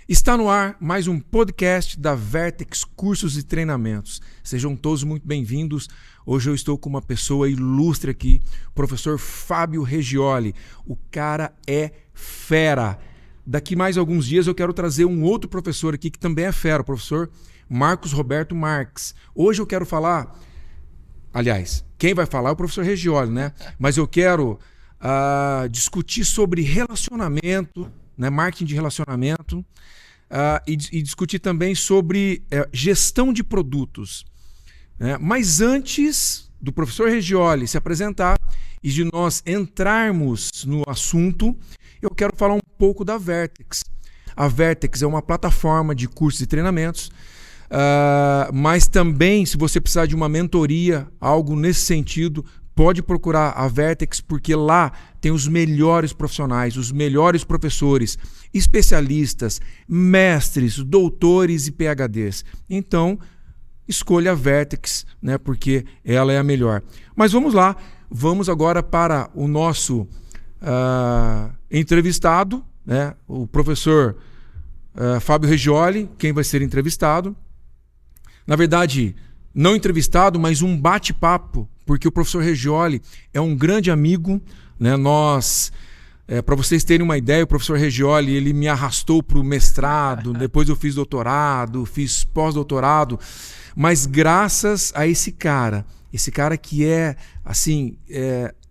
Está no ar mais um podcast da Vertex Cursos e Treinamentos. Sejam todos muito bem-vindos. Hoje eu estou com uma pessoa ilustre aqui, o professor Fábio Reggioli. O cara é fera. Daqui mais alguns dias eu quero trazer um outro professor aqui que também é fera, o professor Marcos Roberto Marques. Hoje eu quero falar, aliás, quem vai falar é o professor Reggioli, né? Mas eu quero discutir sobre relacionamento, né? Marketing de relacionamento. E discutir também sobre gestão de produtos. Mas antes do professor Reggioli se apresentar e de nós entrarmos no assunto, eu quero falar um pouco da Vertex. A Vertex é uma plataforma de cursos e treinamentos, mas também, se você precisar de uma mentoria, algo nesse sentido, pode procurar a Vertex, porque lá tem os melhores profissionais, os melhores professores, especialistas, mestres, doutores e PhDs. Então, escolha a Vertex, né, porque ela é a melhor. Mas vamos lá, vamos agora para o nosso entrevistado, né, o professor Fábio Reggioli, quem vai ser entrevistado. Na verdade, não entrevistado, mas um bate-papo, porque o professor Reggioli é um grande amigo, né? Para vocês terem uma ideia, o professor Reggioli, ele me arrastou para o mestrado, depois eu fiz doutorado, fiz pós-doutorado, mas graças a esse cara que é assim,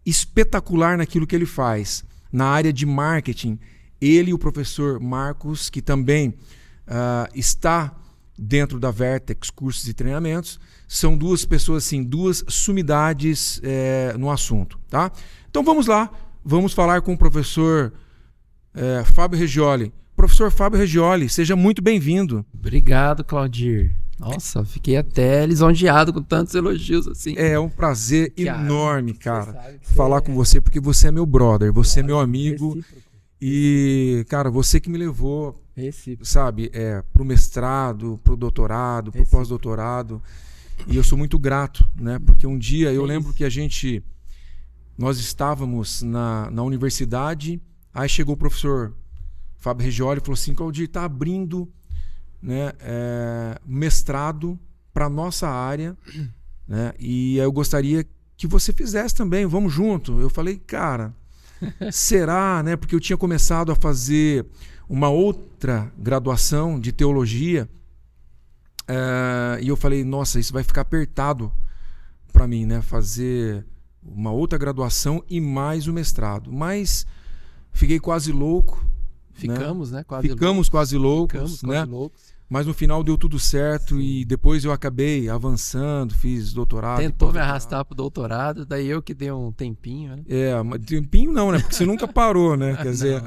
espetacular naquilo que ele faz, na área de marketing, ele e o professor Marcos, que também está dentro da Vertex Cursos e Treinamentos, são duas pessoas, assim, duas sumidades no assunto, tá? Então vamos lá, vamos falar com o professor Fábio Reggioli. Professor Fábio Reggioli, seja muito bem-vindo. Obrigado, Claudir. Nossa, fiquei até lisonjeado com tantos elogios assim. É um prazer enorme, cara, falar com você, porque você é meu brother, você é meu amigo. Recíproco. E, cara, você que me levou, sabe, pro mestrado, pro doutorado, pro pós-doutorado. E eu sou muito grato, né? Porque um dia eu lembro que nós estávamos na universidade, aí chegou o professor Fábio Reggioli e falou assim: Claudir, tá abrindo, né, mestrado para nossa área, né? E eu gostaria que você fizesse também, vamos junto. Eu falei, cara, será, né? Porque eu tinha começado a fazer uma outra graduação de teologia, e eu falei, nossa, isso vai ficar apertado para mim, né? Fazer uma outra graduação e mais o mestrado. Mas fiquei quase louco. Ficamos, né? Ficamos quase loucos, né? Mas no final deu tudo certo. Sim. E depois eu acabei avançando, fiz doutorado. Tentou me arrastar pro doutorado, daí eu que dei um tempinho, né? Mas tempinho não, né? Porque você nunca parou, né? Quer dizer,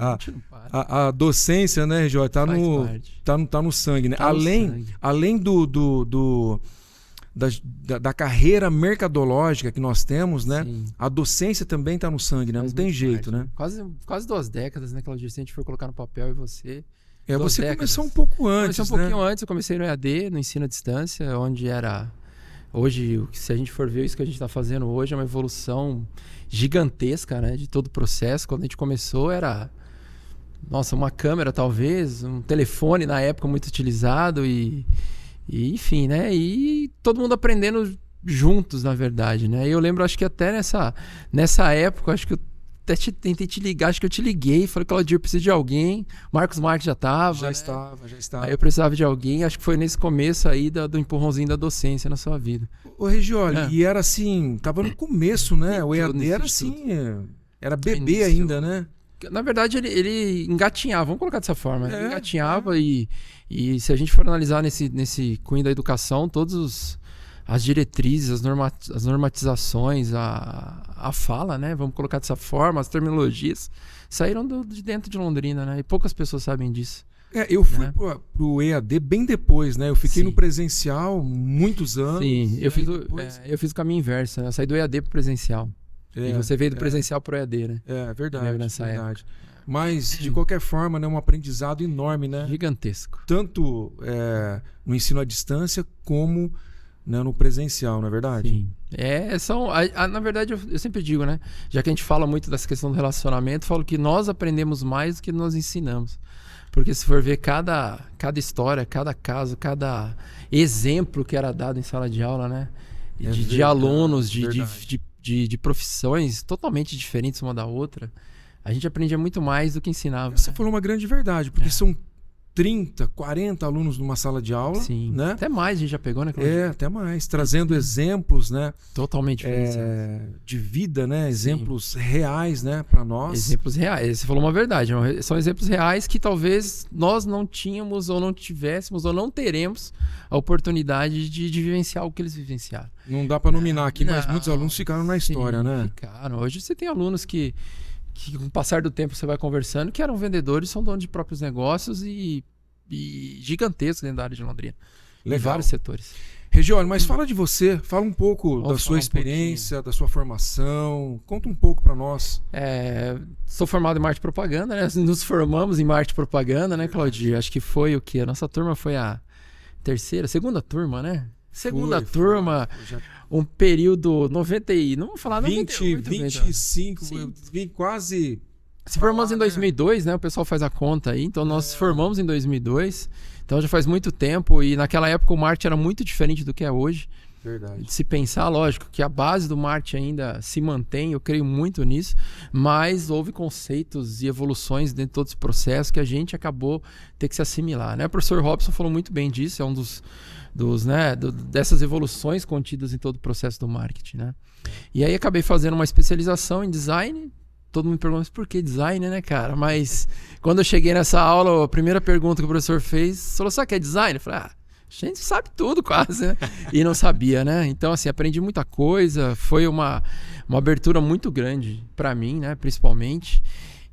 a docência, né, Reggioli, tá no sangue, né? Além da carreira mercadológica que nós temos, né? Sim. A docência também está no sangue, né? Não tem jeito, né? Quase 2 décadas, né, Claudir? Se a gente for colocar no papel, e você... Você começou um pouco antes, Comecei um pouquinho antes, eu comecei no EAD, no ensino à distância, onde era... Hoje, se a gente for ver isso que a gente está fazendo hoje, é uma evolução gigantesca, né? De todo o processo. Quando a gente começou, era... Nossa, uma câmera, talvez, um telefone na época muito utilizado e enfim, né? E todo mundo aprendendo juntos, na verdade, né? E eu lembro, acho que até nessa época, acho que eu até tentei te ligar, acho que eu te liguei, falei, Claudir, eu preciso de alguém. Marcos Marques já estava. Já estava. Aí eu precisava de alguém, acho que foi nesse começo aí do empurrãozinho da docência na sua vida. Ô Reggioli, e era assim, tava no começo, né? O EAD era assim, era bebê ainda, né? Na verdade, ele engatinhava, vamos colocar dessa forma. Ele engatinhava e se a gente for analisar nesse cunho da educação, todas as diretrizes, as normatizações, a fala, né? Vamos colocar dessa forma, as terminologias, saíram de dentro de Londrina, né? E poucas pessoas sabem disso. Eu fui pro EAD bem depois, né? Eu fiquei no presencial muitos anos. Sim, eu fiz o caminho inverso, né? Eu saí do EAD pro presencial. E você veio do presencial pro EAD, né? Verdade, verdade. Mas, de qualquer forma, né, um aprendizado enorme, né? Gigantesco. Tanto no ensino à distância como, né, no presencial, não é verdade? Sim. Na verdade, eu sempre digo, né? Já que a gente fala muito dessa questão do relacionamento, eu falo que nós aprendemos mais do que nós ensinamos. Porque se for ver cada história, cada caso, cada exemplo que era dado em sala de aula, né? De alunos, de profissões totalmente diferentes uma da outra, a gente aprendia muito mais do que ensinava. Você falou uma grande verdade, porque são 30, 40 alunos numa sala de aula. Sim. Né? Até mais a gente já pegou, né, Claudio? Até mais. Trazendo exemplos, né? Totalmente diferentes. De vida, né? Exemplos reais, né? Para nós. Exemplos reais. Você falou uma verdade. São exemplos reais que talvez nós não tínhamos, ou não tivéssemos, ou não teremos a oportunidade de vivenciar o que eles vivenciaram. Não dá para nominar aqui, mas muitos alunos ficaram na história, né? Ficaram. Hoje você tem alunos que com o passar do tempo você vai conversando, que eram vendedores, são donos de próprios negócios e gigantescos dentro da área de Londrina. Em vários setores. Regioli, mas fala de você, fala um pouco da sua experiência, da sua formação, conta um pouco para nós. Sou formado em marketing e propaganda, né? Nos formamos em marketing e propaganda, né, Claudio? Acho que foi o quê? A nossa turma foi a segunda turma, né? Segunda turma, um período 90 e... Não vamos falar 98, 25, quase... Se formamos em 2002, né? O pessoal faz a conta aí. Então, nós formamos em 2002. Então, já faz muito tempo. E naquela época, o marketing era muito diferente do que é hoje. Verdade. Se pensar, lógico, que a base do marketing ainda se mantém. Eu creio muito nisso. Mas houve conceitos e evoluções dentro de todo esse processo que a gente acabou ter que se assimilar, né? O professor Robson falou muito bem disso. É um dessas evoluções contidas em todo o processo do marketing, né? E aí, acabei fazendo uma especialização em design. Todo mundo me pergunta, mas por que design, né, cara? Mas quando eu cheguei nessa aula, a primeira pergunta que o professor fez, falou, sabe o que é design? Eu falei, a gente sabe tudo quase, né? E não sabia, né? Então, assim, aprendi muita coisa, foi uma abertura muito grande para mim, né, principalmente.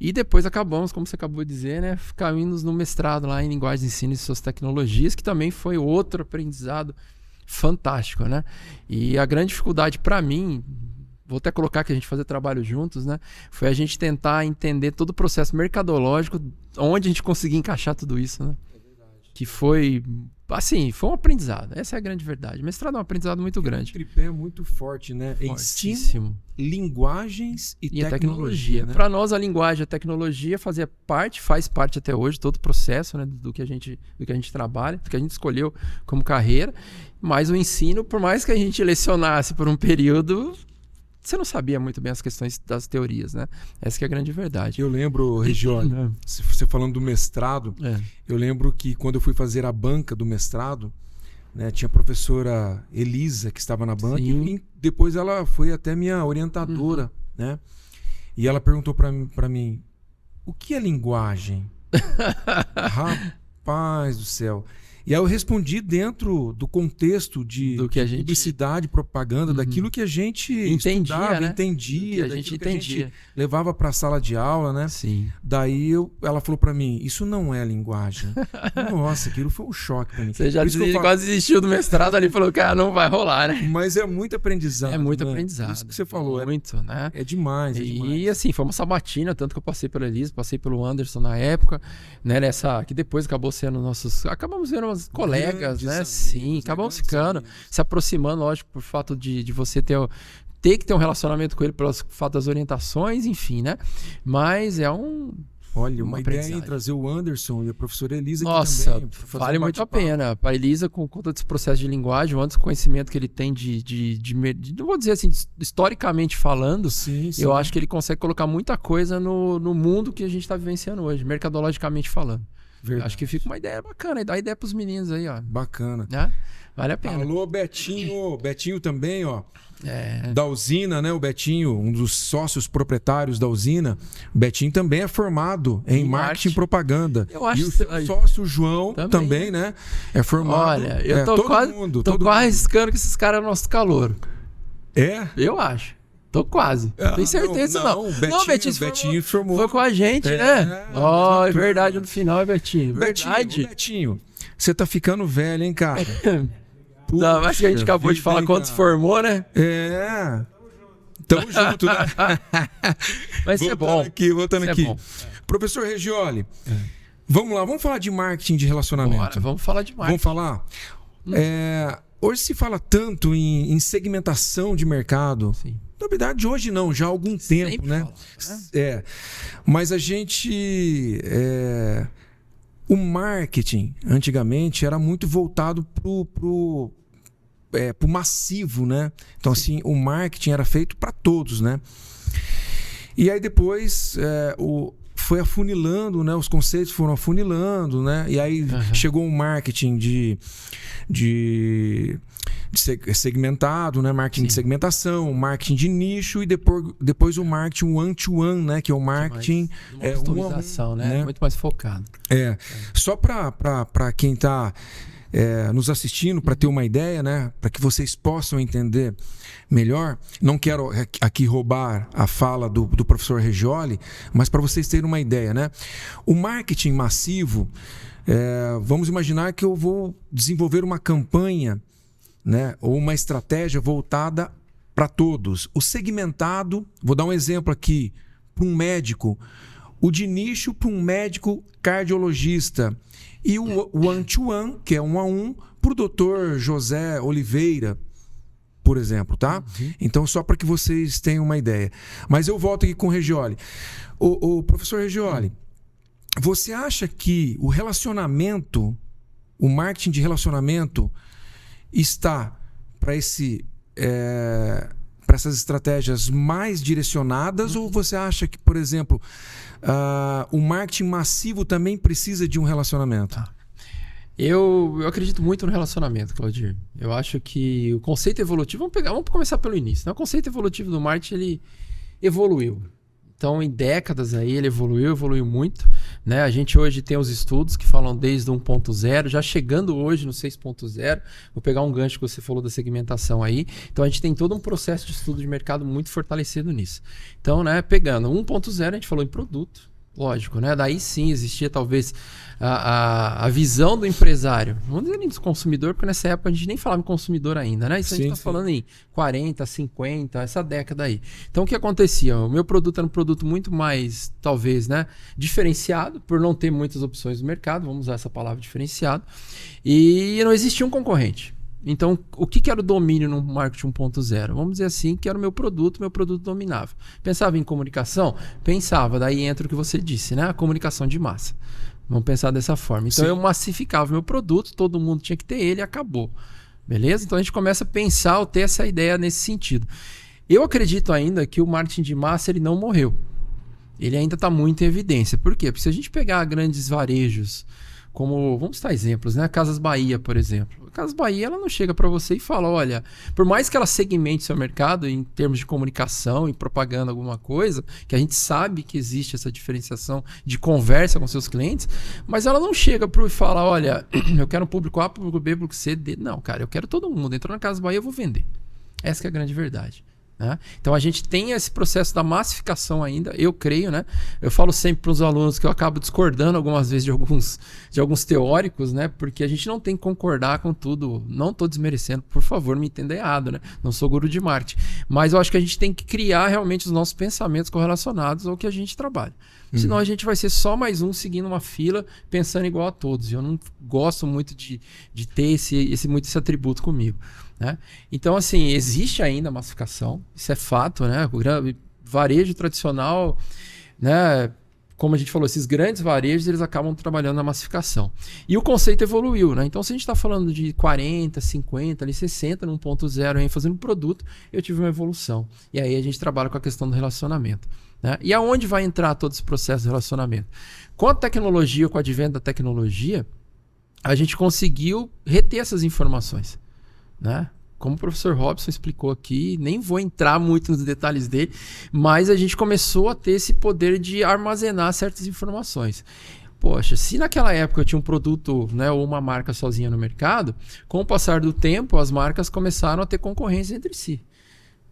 E depois acabamos, como você acabou de dizer, né, caminhos no mestrado lá em Linguagem de Ensino e Suas Tecnologias, que também foi outro aprendizado fantástico, né? E a grande dificuldade para mim... Vou até colocar que a gente fazia trabalho juntos, né? Foi a gente tentar entender todo o processo mercadológico, onde a gente conseguia encaixar tudo isso, né? É verdade. Que foi, assim, foi um aprendizado. Essa é a grande verdade. O mestrado é um aprendizado muito grande. Um tripé muito forte, né? Ensino, linguagens e tecnologia. Né? Para nós, a linguagem e a tecnologia faz parte até hoje, todo o processo, né? do que a gente trabalha, do que a gente escolheu como carreira. Mas o ensino, por mais que a gente lecionasse por um período... Você não sabia muito bem as questões das teorias, né? Essa que é a grande verdade. Eu lembro, Regioli, você falando do mestrado, eu lembro que quando eu fui fazer a banca do mestrado, né, tinha a professora Elisa que estava na banca e depois ela foi até minha orientadora, né? E ela perguntou para mim, o que é linguagem? Rapaz do céu. E aí eu respondi dentro do contexto de publicidade, propaganda, daquilo que a gente estudava, entendia, a gente levava para a sala de aula, né? Sim. Daí ela falou para mim, isso não é linguagem. Nossa, aquilo foi um choque para mim. Você já quase desistiu do mestrado ali e falou, cara, não vai rolar, né? Mas é muito aprendizado. É muito aprendizado. Isso que você falou. Muito, né? É demais, E assim, foi uma sabatina, tanto que eu passei pela Elisa, passei pelo Anderson na época, né? Que depois acabou sendo acabamos sendo colegas, grandes né? Amigos, Sim, acabamos ficando, se aproximando, lógico, por fato de você ter que ter um relacionamento com ele pelo fato das orientações, enfim, né? Mas é Olha, uma ideia em trazer o Anderson e a professora Elisa Nossa, aqui também. Vale muito a pena. Para a Elisa, com todo esse processo de linguagem, o Anderson, conhecimento que ele tem não vou dizer assim, historicamente falando, eu acho que ele consegue colocar muita coisa no mundo que a gente está vivenciando hoje, mercadologicamente falando. Verdade. Acho que fica uma ideia bacana, dá ideia pros meninos aí, ó. Bacana. Né? Vale a pena. Alô, Betinho. Betinho também, ó. Da usina, né? O Betinho, um dos sócios proprietários da usina. O Betinho também é formado em marketing e propaganda. Eu acho. E o seu sócio João também, né? É formado. Olha, eu tô quase arriscando que esses caras é nosso calouro. É? Eu acho. Tô quase. Tenho certeza não. Betinho formou. Foi com a gente, né? É verdade, no final é Betinho. Verdade. Betinho, você tá ficando velho, hein, cara? Não, acho que a gente acabou de falar quantos formou, né? É. Tamo junto, né? Mas isso é bom. Voltando aqui. Professor Regioli, vamos lá, vamos falar de marketing de relacionamento. Bora, vamos falar de marketing. Vamos falar? Hoje se fala tanto em segmentação de mercado. Sim. Na verdade, hoje não, já há algum tempo, né? Mas a gente O marketing, antigamente, era muito voltado pro massivo, né? Então, assim, o marketing era feito para todos, né? E aí depois foi afunilando, né? Os conceitos foram afunilando, né? E aí chegou um marketing de segmentado, né? Marketing de segmentação, marketing de nicho e depois o marketing one-to-one, né? Que é o marketing customização, né? Muito mais focado. Só para quem está nos assistindo, para ter uma ideia, né? Para que vocês possam entender melhor. Não quero aqui roubar a fala do professor Reggioli, mas para vocês terem uma ideia, né? O marketing massivo, vamos imaginar que eu vou desenvolver uma campanha, né? Ou uma estratégia voltada para todos. O segmentado, vou dar um exemplo aqui, para um médico. O de nicho para um médico cardiologista. E o one-to-one, que é 1 a 1, para o doutor José Oliveira, por exemplo, tá? Então, só para que vocês tenham uma ideia. Mas eu volto aqui com o Reggioli. O professor Reggioli, você acha que o relacionamento, o marketing de relacionamento está para essas estratégias mais direcionadas ou você acha que, por exemplo, o marketing massivo também precisa de um relacionamento? Eu acredito muito no relacionamento, Claudir. Eu acho que o conceito evolutivo, vamos começar pelo início, né? O conceito evolutivo do marketing, ele evoluiu. Então, em décadas aí, ele evoluiu muito, né? A gente hoje tem os estudos que falam desde o 1.0, já chegando hoje no 6.0. Vou pegar um gancho que você falou da segmentação aí. Então, a gente tem todo um processo de estudo de mercado muito fortalecido nisso. Então, né, pegando 1.0, a gente falou em produto. Lógico, né? Daí sim existia talvez a visão do empresário. Vamos dizer nem do consumidor, porque nessa época a gente nem falava em consumidor ainda, né? Isso a gente está falando em 40, 50, essa década aí. Então o que acontecia? O meu produto era um produto muito mais, talvez, né, diferenciado, por não ter muitas opções no mercado, vamos usar essa palavra diferenciado, e não existia um concorrente. Então, o que era o domínio no marketing 1.0? Vamos dizer assim, que era o meu produto dominava. Pensava em comunicação? Pensava, daí entra o que você disse, né? A comunicação de massa. Vamos pensar dessa forma. Então, eu massificava o meu produto, todo mundo tinha que ter ele e acabou. Beleza? Então, a gente começa a pensar ou ter essa ideia nesse sentido. Eu acredito ainda que o marketing de massa ele não morreu. Ele ainda está muito em evidência. Por quê? Porque se a gente pegar grandes varejos, como, vamos citar exemplos, né? Casas Bahia, por exemplo. A Casas Bahia, ela não chega para você e fala, olha, por mais que ela segmente seu mercado em termos de comunicação e propaganda, alguma coisa, que a gente sabe que existe essa diferenciação de conversa com seus clientes, mas ela não chega para e fala, olha, eu quero um público A, público B, público C, D. Não, cara, eu quero todo mundo. Entrou na Casas Bahia, eu vou vender. Essa que é a grande verdade. Né? Então a gente tem esse processo da massificação ainda, eu creio, né? Eu falo sempre para os alunos que eu acabo discordando algumas vezes de alguns teóricos, né? Porque a gente não tem que concordar com tudo. Não estou desmerecendo, por favor, me entenda errado, né? Não sou guru de marketing, mas eu acho que a gente tem que criar realmente os nossos pensamentos correlacionados ao que a gente trabalha. Senão a gente vai ser só mais um seguindo uma fila pensando igual a todos. Eu não gosto muito de ter esse atributo comigo. Né? Então, assim, existe ainda a massificação, isso é fato, né? O varejo tradicional, né? Como a gente falou, esses grandes varejos, eles acabam trabalhando na massificação. E o conceito evoluiu, né? Então, se a gente está falando de 40, 50, ali 60 no 1.0, aí fazendo produto, eu tive uma evolução. E aí a gente trabalha com a questão do relacionamento. Né? E aonde vai entrar todo esse processo de relacionamento? Com a tecnologia, com o advento da tecnologia, a gente conseguiu reter essas informações. Né? Como o professor Robson explicou aqui, nem vou entrar muito nos detalhes dele, mas a gente começou a ter esse poder de armazenar certas informações. Poxa, se naquela época eu tinha um produto, né, ou uma marca sozinha no mercado, com o passar do tempo as marcas começaram a ter concorrência entre si.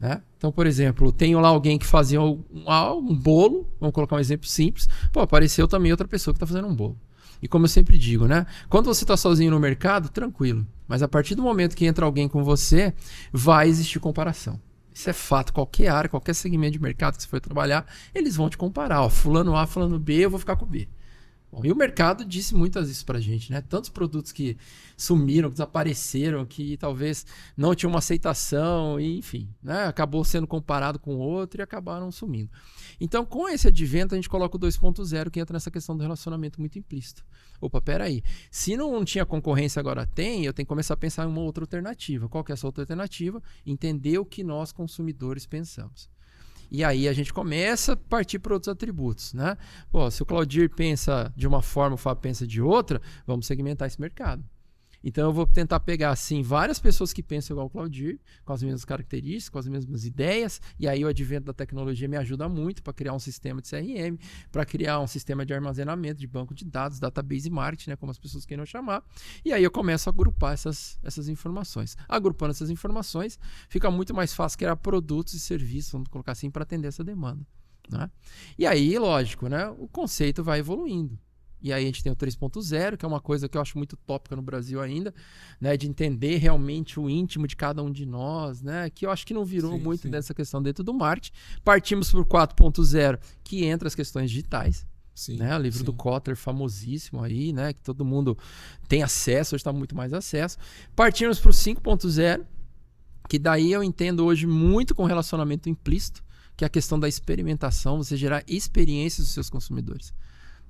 Né? Então, por exemplo, tenho lá alguém que fazia um bolo, vamos colocar um exemplo simples, apareceu também outra pessoa que está fazendo um bolo. E como eu sempre digo, né? Quando você está sozinho no mercado, tranquilo. Mas a partir do momento que entra alguém com você, vai existir comparação. Isso é fato. Qualquer área, qualquer segmento de mercado que você for trabalhar, eles vão te comparar. Ó, fulano A, fulano B, eu vou ficar com o B. Bom, e o mercado disse muitas vezes pra gente, né? Tantos produtos que sumiram, desapareceram, que talvez não tinham uma aceitação, e, enfim, né? Acabou sendo comparado com outro e acabaram sumindo. Então, com esse advento, a gente coloca o 2.0, que entra nessa questão do relacionamento muito implícito. Opa, peraí. Se não tinha concorrência, agora tem, eu tenho que começar a pensar em uma outra alternativa. Qual que é essa outra alternativa? Entender o que nós, consumidores, pensamos. E aí a gente começa a partir para outros atributos, né? Pô, se o Claudir pensa de uma forma, o Fábio pensa de outra, vamos segmentar esse mercado. Então eu vou tentar pegar, assim, várias pessoas que pensam igual o Claudir, com as mesmas características, com as mesmas ideias, e aí o advento da tecnologia me ajuda muito para criar um sistema de CRM, para criar um sistema de armazenamento, de banco de dados, database marketing, né, como as pessoas queiram chamar, e aí eu começo a agrupar essas informações. Agrupando essas informações, fica muito mais fácil criar produtos e serviços, vamos colocar assim, para atender essa demanda, né? E aí, lógico, né, o conceito vai evoluindo. E aí a gente tem o 3.0, que é uma coisa que eu acho muito tópica no Brasil ainda, né? De entender realmente o íntimo de cada um de nós, né? Que eu acho que não virou muito dessa questão dentro do marketing. Partimos por 4.0, que entra as questões digitais. Sim, né? O livro do Kotler, famosíssimo aí, né? Que todo mundo tem acesso, hoje está muito mais acesso. Partimos para o 5.0, que daí eu entendo hoje muito com relacionamento implícito, que é a questão da experimentação, você gerar experiências dos seus consumidores.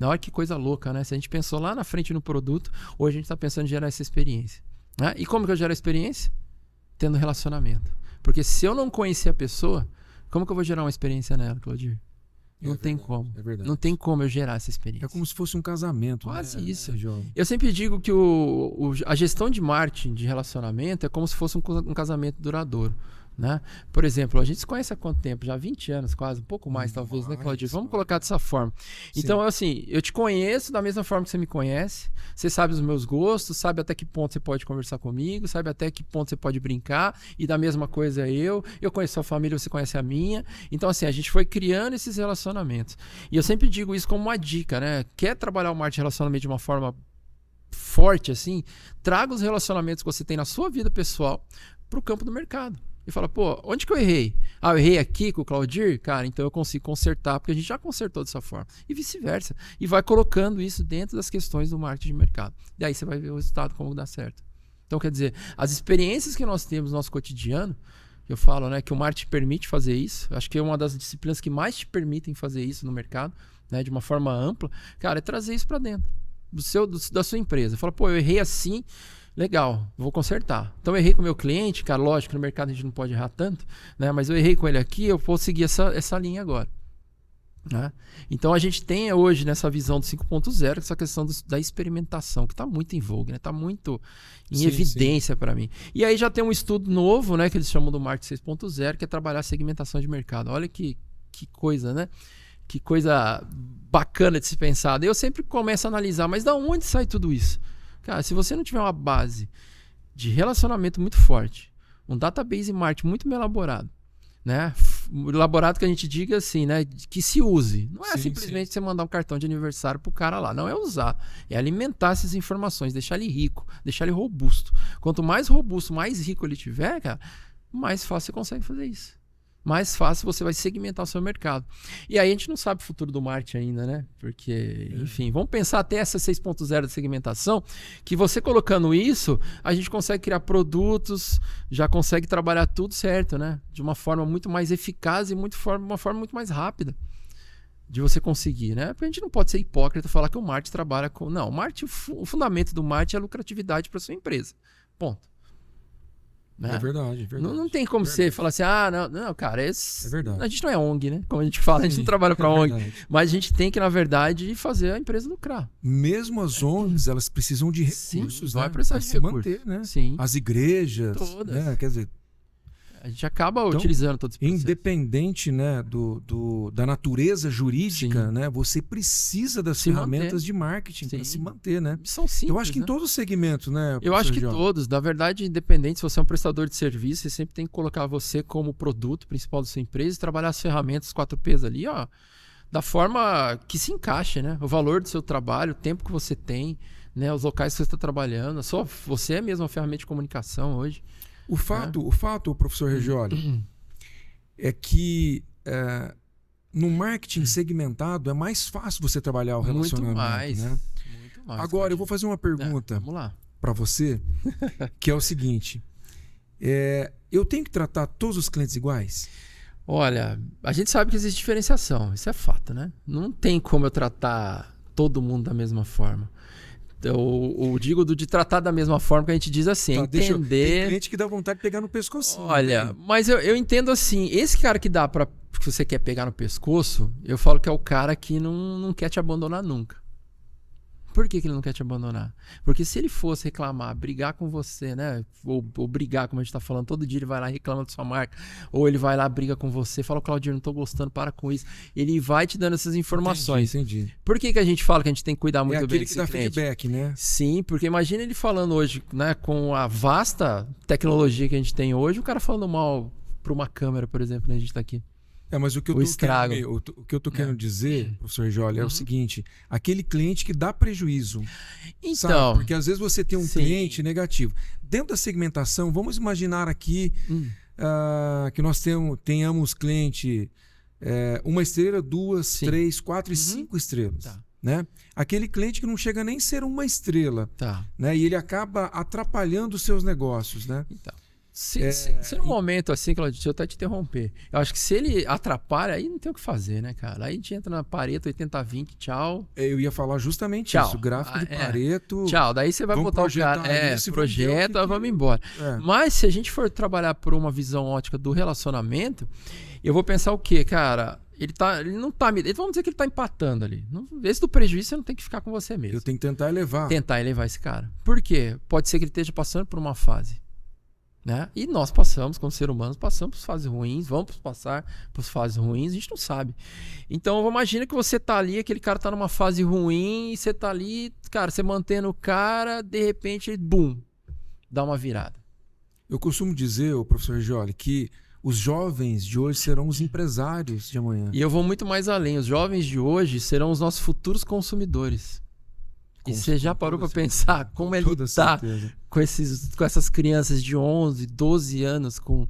Olha que coisa louca, né? Se a gente pensou lá na frente no produto, hoje a gente está pensando em gerar essa experiência, né? E como que eu gero a experiência? Tendo relacionamento. Porque se eu não conhecer a pessoa, como que eu vou gerar uma experiência nela, Claudir? Não tem como. É verdade. Não tem como eu gerar essa experiência. É como se fosse um casamento. Quase isso. Eu sempre digo que a gestão de marketing de relacionamento é como se fosse um casamento duradouro, né? Por exemplo, a gente se conhece há quanto tempo? Já há 20 anos quase, um pouco mais talvez, né, Claudio? Vamos colocar dessa forma. Sim. Então, assim, eu te conheço da mesma forma que você me conhece, você sabe os meus gostos, sabe até que ponto você pode conversar comigo, sabe até que ponto você pode brincar, e da mesma coisa eu conheço a sua família, você conhece a minha. Então, assim, a gente foi criando esses relacionamentos. E eu sempre digo isso como uma dica, né? Quer trabalhar o marketing de relacionamento de uma forma forte, assim, traga os relacionamentos que você tem na sua vida pessoal para o campo do mercado. E fala, pô, onde que eu errei? Ah, eu errei aqui com o Claudir? Cara, então eu consigo consertar, porque a gente já consertou dessa forma. E vice-versa. E vai colocando isso dentro das questões do marketing de mercado. E aí você vai ver o resultado, como dá certo. Então, quer dizer, as experiências que nós temos no nosso cotidiano, eu falo, né, que o marketing permite fazer isso. Acho que é uma das disciplinas que mais te permitem fazer isso no mercado, né, de uma forma ampla. Cara, é trazer isso para dentro da sua empresa. Fala, pô, eu errei assim... Legal, vou consertar. Então eu errei com o meu cliente, cara, lógico que no mercado a gente não pode errar tanto, né? Mas eu errei com ele aqui, eu vou seguir essa linha agora, né? Então a gente tem hoje nessa visão do 5.0 essa questão da experimentação, que está muito em vogue, né? Está muito em evidência para mim. E aí já tem um estudo novo, né, que eles chamam do Marketing 6.0, que é trabalhar a segmentação de mercado. Olha que coisa, né? Que coisa bacana de se pensar. Eu sempre começo a analisar, mas da onde sai tudo isso? Cara, se você não tiver uma base de relacionamento muito forte, um database marketing muito bem elaborado, né? Elaborado que a gente diga assim, né? Que se use. Não é simplesmente você mandar um cartão de aniversário pro cara lá. Não é usar. É alimentar essas informações, deixar ele rico, deixar ele robusto. Quanto mais robusto, mais rico ele tiver, cara, mais fácil você consegue fazer isso. Mais fácil você vai segmentar o seu mercado. E aí a gente não sabe o futuro do marketing ainda, né? Porque, enfim, vamos pensar até essa 6.0 de segmentação, que você colocando isso, a gente consegue criar produtos, já consegue trabalhar tudo certo, né? De uma forma muito mais eficaz e uma forma muito mais rápida de você conseguir, né? Porque a gente não pode ser hipócrita e falar que o marketing trabalha com... Não, o fundamento do marketing é a lucratividade para sua empresa. Ponto. Né? É verdade. Não tem como você falar assim, não, cara, é verdade. A gente não é ONG, né? Como a gente fala, a gente não trabalha para ONG. Mas a gente tem que, na verdade, fazer a empresa lucrar. Mesmo as ONGs, elas precisam de recursos, vai precisar de recursos. Manter, né? Sim. As igrejas, todas. Né? Quer dizer, a gente acaba utilizando todos os processos. Independente, né, da natureza jurídica, né, você precisa das ferramentas de marketing para se manter, né? São simples. Eu acho que em todos os segmentos, né? Eu acho que todos. Na verdade, independente se você é um prestador de serviço, você sempre tem que colocar você como produto principal da sua empresa e trabalhar as ferramentas 4Ps ali, ó, da forma que se encaixe, né? O valor do seu trabalho, o tempo que você tem, né, os locais que você está trabalhando. Você é mesmo uma ferramenta de comunicação hoje. O fato, professor Reggioli, é que no marketing segmentado é mais fácil você trabalhar o relacionamento. Muito mais. Agora, eu vou fazer uma pergunta para você, que é o seguinte. Eu tenho que tratar todos os clientes iguais? Olha, a gente sabe que existe diferenciação. Isso é fato, né? Não tem como eu tratar todo mundo da mesma forma. Eu digo de tratar da mesma forma que a gente diz assim, entender... Tem cliente que dá vontade de pegar no pescoço. Olha, mas eu entendo assim, esse cara que dá para que você quer pegar no pescoço, eu falo que é o cara que não quer te abandonar nunca. Por que ele não quer te abandonar? Porque se ele fosse reclamar, brigar com você, né? Ou brigar, como a gente tá falando, todo dia ele vai lá e reclama da sua marca. Ou ele vai lá, briga com você, fala, Claudio, não tô gostando, para com isso. Ele vai te dando essas informações. Entendi. Por que a gente fala que a gente tem que cuidar muito bem desse cliente? É aquele que dá feedback, né? Sim, porque imagina ele falando hoje, né? Com a vasta tecnologia que a gente tem hoje, o cara falando mal para uma câmera, por exemplo, né? A gente tá aqui. Mas o que eu tô querendo dizer, professor Jolie, é o seguinte: aquele cliente que dá prejuízo. Então, sabe? Porque às vezes você tem um cliente negativo. Dentro da segmentação, vamos imaginar aqui que nós tenhamos cliente 1 estrela, 2, 3, 4 e 5 estrelas. Tá. Né? Aquele cliente que não chega nem a ser 1 estrela. Tá. Né? E ele acaba atrapalhando os seus negócios. Né? Então. Se num momento assim, Claudio, deixa eu até te interromper. Eu acho que se ele atrapalha, aí não tem o que fazer, né, cara? Aí a gente entra na Pareto 80-20, tchau. Eu ia falar justamente isso, gráfico de Pareto. Tchau, daí você vai botar o cara. Projeta, vamos embora. Mas se a gente for trabalhar por uma visão ótica do relacionamento, eu vou pensar o quê, cara? Vamos dizer que ele tá empatando ali. Esse do prejuízo você não tem que ficar com você mesmo. Eu tenho que tentar elevar. Tentar elevar esse cara. Por quê? Pode ser que ele esteja passando por uma fase. Né? E nós passamos, como seres humanos, passamos por fases ruins, vamos passar por fases ruins, a gente não sabe. Então, imagina que você tá ali, aquele cara tá numa fase ruim, e você tá ali, cara, você mantendo o cara, de repente, bum, dá uma virada. Eu costumo dizer, professor Jolie, que os jovens de hoje serão os empresários de amanhã. E eu vou muito mais além, os jovens de hoje serão os nossos futuros consumidores. E você já parou para pensar como ele está com essas crianças de 11, 12 anos, com